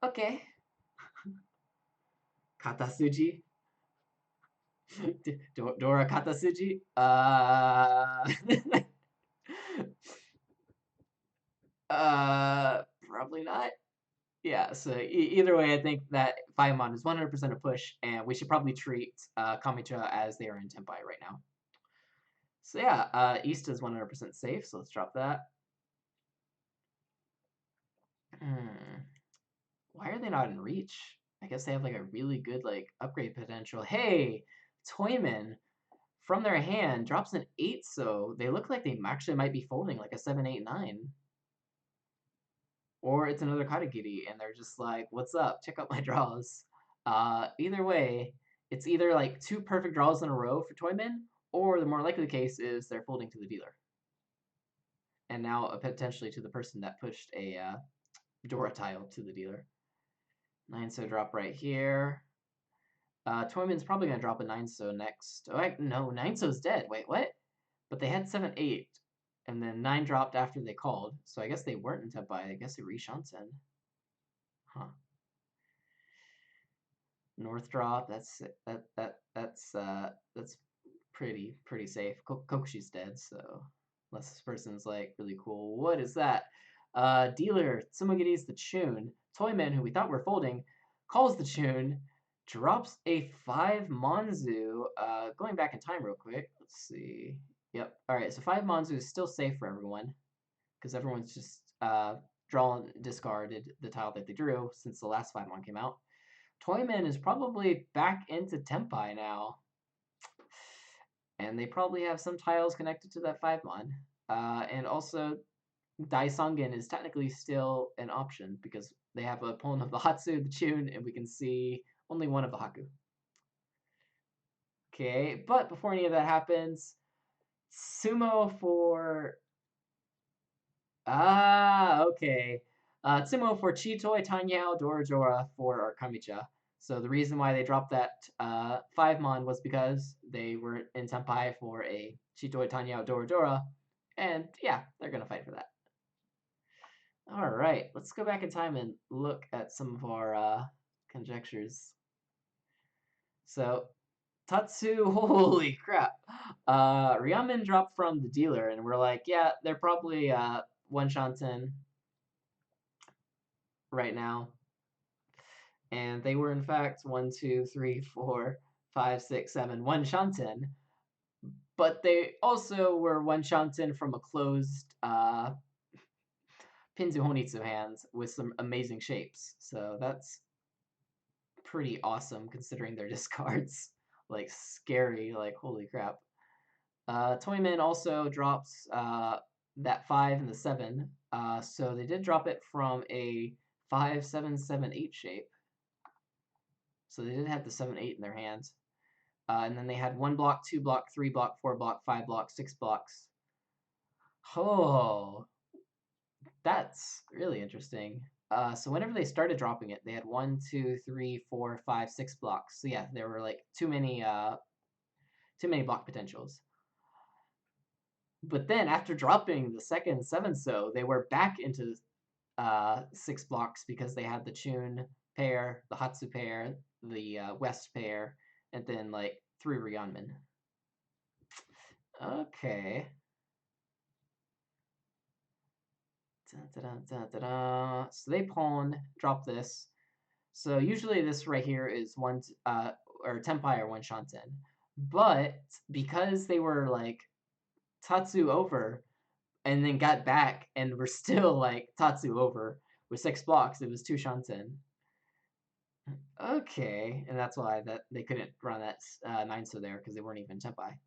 Okay. Katasuji. Dora Katasuji. Probably not. Yeah, so either way, I think that Fiamon is 100% a push, and we should probably treat Kamicha as they are in Tempai right now. So yeah, East is 100% safe, so let's drop that. Hmm. Why are they not in reach? I guess they have like a really good like upgrade potential. Hey, Toyman from their hand drops an 8, so they look like they actually might be folding like a 7, 8, 9. Or it's another Katagiri, and they're just like, what's up? Check out my draws. Either way, it's either like 2 perfect draws in a row for Toyman, or the more likely case is they're folding to the dealer. And now potentially to the person that pushed a Dora tile to the dealer. 9 so drop right here. Toyman's probably going to drop a 9 so next. Oh, no, 9 so's dead. Wait, what? But they had 7, 8. And then 9 dropped after they called. So I guess they weren't in Tepai. I guess they re-Shansen. Huh. North drop. That's pretty safe. Kokushi's dead, so unless this person's like really cool. What is that? Dealer Tsumogiri's the Chun. Toyman, who we thought were folding, calls the Chun, drops a 5 Monzu. Going back in time real quick. Let's see. Yep. All right. So 5 Monzu is still safe for everyone because everyone's just drawn discarded the tile that they drew since the last 5 mon came out. Toyman is probably back into Tempai now. And they probably have some tiles connected to that 5mon. And also, Daisongen is technically still an option because they have a opponent of the Hatsu, the Chun, and we can see only one of the Haku. Okay, but before any of that happens, Sumo for... okay. Sumo for Chitoi, Tanyao, Dorajora for our Kamicha. So the reason why they dropped that 5mon was because they were in Senpai for a Chitoi, Tanyao, Dorajora. And yeah, they're going to fight for that. All right, let's go back in time and look at some of our conjectures. So Tatsu, holy crap. Ryamen dropped from the dealer, and we're like, yeah, they're probably one Shanten right now. And they were in fact 1, 2, 3, 4, 5, 6, 7, one Shanten. But they also were one Shanten from a closed Pinzu Honitsu hands with some amazing shapes. So that's pretty awesome considering their discards. Like scary, like holy crap. Toyman also drops that 5 and the 7. So they did drop it from a 5, 7, 7, 8 shape. So they did have the 7, 8 in their hands. And then they had 1 block, 2 block, 3 block, 4 block, 5 block, 6 blocks. Oh, that's really interesting. So whenever they started dropping it, they had 1, 2, 3, 4, 5, 6 blocks. So yeah, there were like too many block potentials. But then after dropping the second 7-so, they were back into 6 blocks because they had the Chun pair, the Hatsu pair, the West pair, and then like 3 Ryeonmin. Okay. So they pawn, drop this. So usually this right here is one or Tenpai or one Shanten. But because they were like Tatsu over and then got back and were still like Tatsu over with 6 blocks, it was 2 Shanten. Okay, and that's why that they couldn't run that 9-so there because they weren't even Tenpai.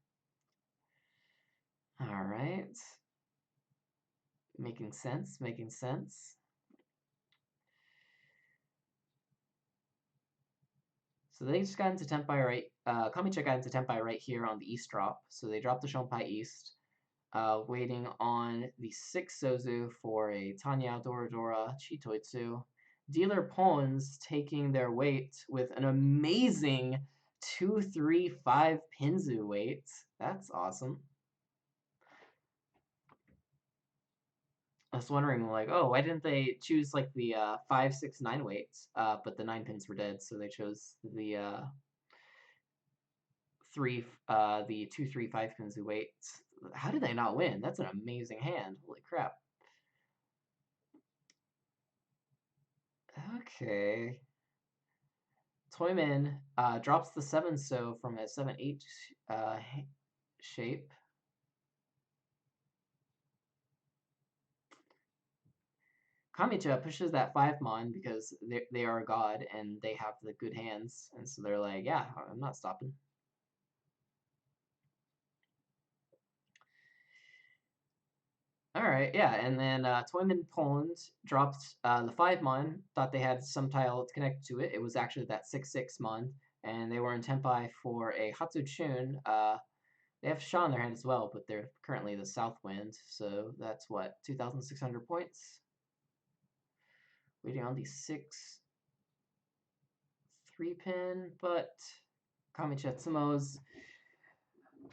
All right. Making sense, making sense. So they just got into Tenpai right, Kamicha got into Tenpai right here on the East drop. So they dropped the Shonpai East, waiting on the 6 Sozu for a Tanya Doradora Chitoitsu. Dealer pawns taking their weight with an amazing 2-3-5 Pinzu weight. That's awesome. I was wondering, like, oh, why didn't they choose like the 5-6-9 weights? But the 9 pins were dead, so they chose the the 2-3-5 pins who wait. How did they not win? That's an amazing hand. Holy crap. Okay. Toyman drops the 7-so from a 7-8 shape. Kamicha pushes that 5-mon because they are a god and they have the good hands. And so they're like, yeah, I'm not stopping. All right, yeah, and then Toyman Poland dropped the 5-mon, thought they had some tile connected to it. It was actually that 6-6-mon, and they were in Tenpai for a Hatsu Chun. They have Sha in their hand as well, but they're currently the South Wind, so that's what, 2,600 points? Waiting on the 6 3-pin, but Kamicha Tsumo's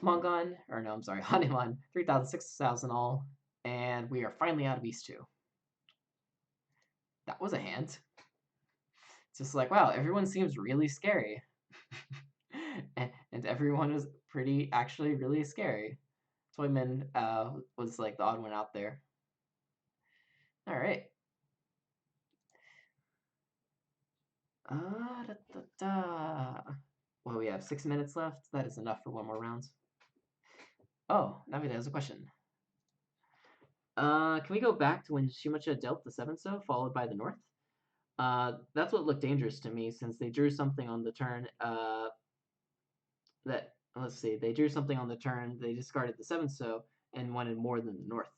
Mongon, or no, I'm sorry, Hanuman, 3,000, 6,000 all, and we are finally out of East 2. That was a hand. It's just like, wow, everyone seems really scary. and everyone was actually really scary. Toyman was like the odd one out there. All right. Well, we have 6 minutes left. That is enough for one more round. Oh, Navida has a question. Can we go back to when Shimacha dealt the 7-so, followed by the North? That's what looked dangerous to me, since they drew something on the turn. Let's see, they drew something on the turn. They discarded the 7-so and wanted more than the North.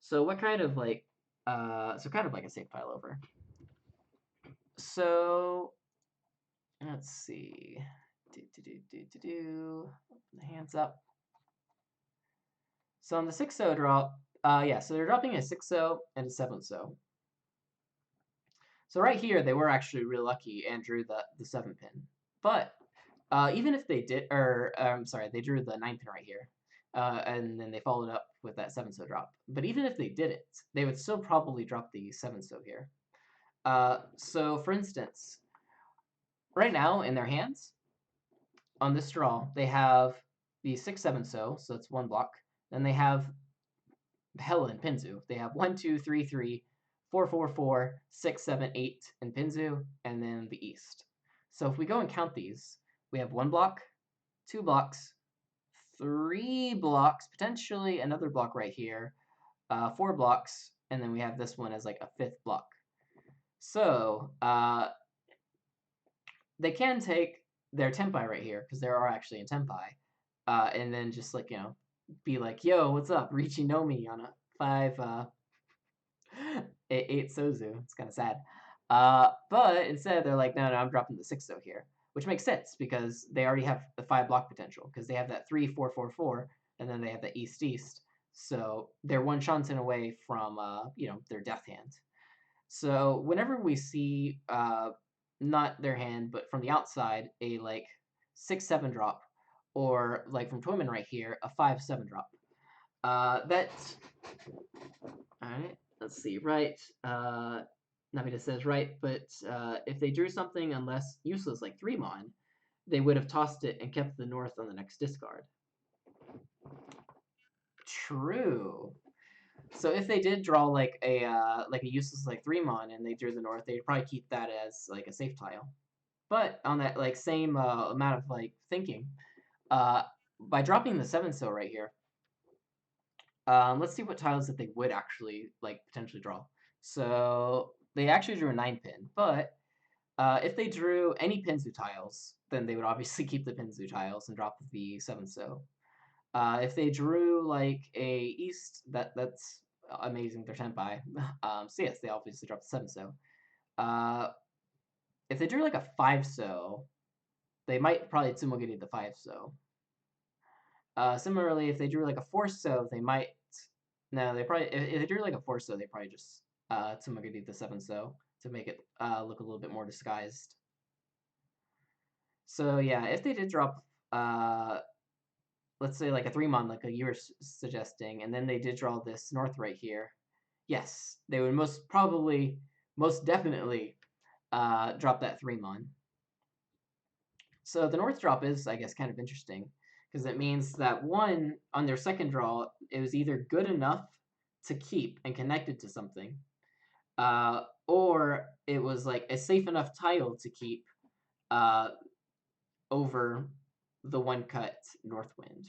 So what kind of like, kind of like a safe pile over. So let's see. Open the hands up. So on the 6-so drop, yeah, so they're dropping a 6-so and a 7-so. So right here, they were actually really lucky and drew the 7-pin. But even if they did, or I'm sorry, they drew the 9-pin right here. And then they followed up with that 7-so drop. But even if they didn't, they would still probably drop the 7-so here. So for instance, right now in their hands, on this draw, they have the 6-7-so, so it's 1 block. Then they have Hella and Pinzu. They have 1, 2, 3, 3, 4, 4, 4, 6, 7, 8 in Pinzu, and then the East. So if we go and count these, we have 1 block, 2 blocks, 3 blocks, potentially another block right here, 4 blocks, and then we have this one as like a 5th block. So they can take their Tenpai right here, because they are actually in Tenpai, and then just like, you know, be like, yo, what's up, Richi no Mi on a 8 Sozu. It's kind of sad. But instead they're like, no, I'm dropping the 6-so here, which makes sense because they already have the 5 block potential because they have that 3, 4, 4, 4, and then they have the East East. So they're 1 Shanten away from you know, their death hand. So whenever we see, not their hand, but from the outside, a like 6/7 drop, or like from Toyman right here, a 5/7 drop. That all right. Let's see. Right. Navita says right, but if they drew something unless useless like 3-mon, they would have tossed it and kept the north on the next discard. True. So if they did draw like a useless like 3-mon and they drew the north, they'd probably keep that as like a safe tile. But on that like same amount of like thinking, uh, by dropping the 7-so right here, let's see what tiles that they would actually like potentially draw. So they actually drew a 9-pin, but if they drew any Pinzu tiles, then they would obviously keep the Pinzu tiles and drop the 7-so. If they drew like a East, that's amazing. They're Tenpai. So yes, they obviously dropped the 7-so. If they drew like a 5-so, they might probably Tsumogiri the 5-so. Similarly, if they drew like a 4-so, they might. No, they probably if they drew like a 4-so, they probably just Tsumogiri the 7-so to make it look a little bit more disguised. So yeah, if they did drop, let's say like a 3-mon, like you were suggesting, and then they did draw this north right here, yes, they would most definitely drop that 3-mon. So the north drop is, I guess, kind of interesting because it means that one on their second draw, it was either good enough to keep and connected to something, or it was like a safe enough tile to keep over the one cut north wind.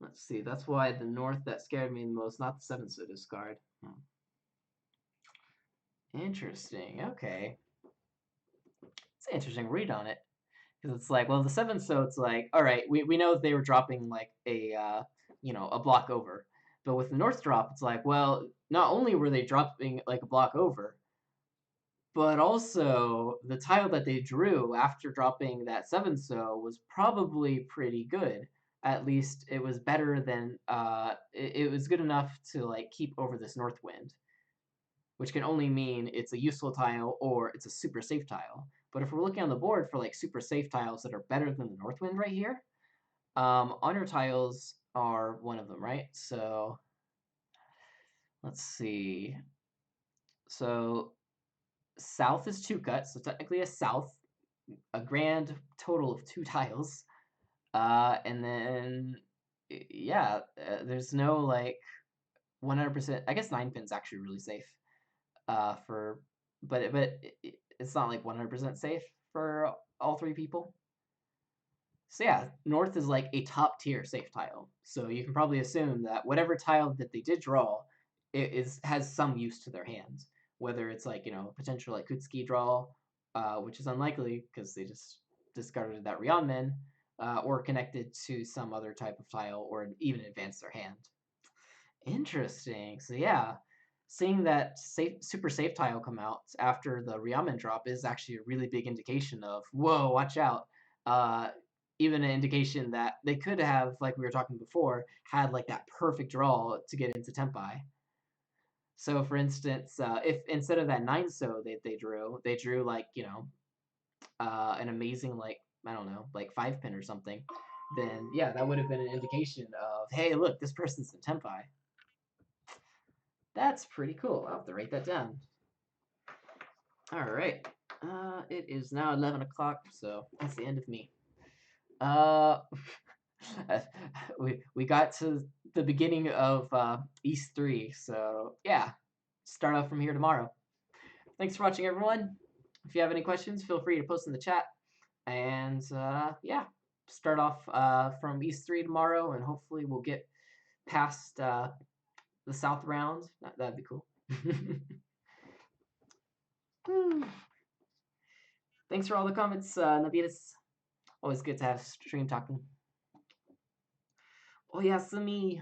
Let's see. That's why the north that scared me the most, not the 7-so discard. Interesting. Okay. It's an interesting read on it. Because it's like, well, the 7-so, it's like, all right, we know they were dropping like a, a block over. But with the north drop, it's like, well, not only were they dropping like a block over, but also the tile that they drew after dropping that 7-so was probably pretty good. At least it was better than it was good enough to like keep over this north wind, which can only mean it's a useful tile or it's a super safe tile. But if we're looking on the board for like super safe tiles that are better than the north wind right here, honor tiles are one of them, right? So let's see. So south is 2 cuts, so technically a south, a grand total of 2 tiles. And then, yeah, there's no like 100%. I guess 9-pin's actually really safe. But it's not like 100% safe for all 3 people. So yeah, north is like a top tier safe tile. So you can probably assume that whatever tile that they did draw, has some use to their hands. Whether it's like potential like Kutsuki draw, which is unlikely because they just discarded that Rionmen, or connected to some other type of tile, or even advance their hand. Interesting. So yeah, seeing that super safe tile come out after the Ryamen drop is actually a really big indication of, whoa, watch out. Even an indication that they could have, like we were talking before, had like that perfect draw to get into Tenpai. So for instance, if instead of that 9-so they drew like, an amazing like, I don't know, like 5-pin or something, then yeah, that would have been an indication of, hey, look, this person's in Tenpai. That's pretty cool. I'll have to write that down. All right. It is now 11 o'clock, so that's the end of me. Uh, we got to the beginning of East 3, so yeah, start off from here tomorrow. Thanks for watching, everyone. If you have any questions, feel free to post in the chat. And yeah, start off from East 3 tomorrow, and hopefully we'll get past the South round. That'd be cool. Thanks for all the comments, Navitas. Always good to have stream talking. Oh yeah, Sumi.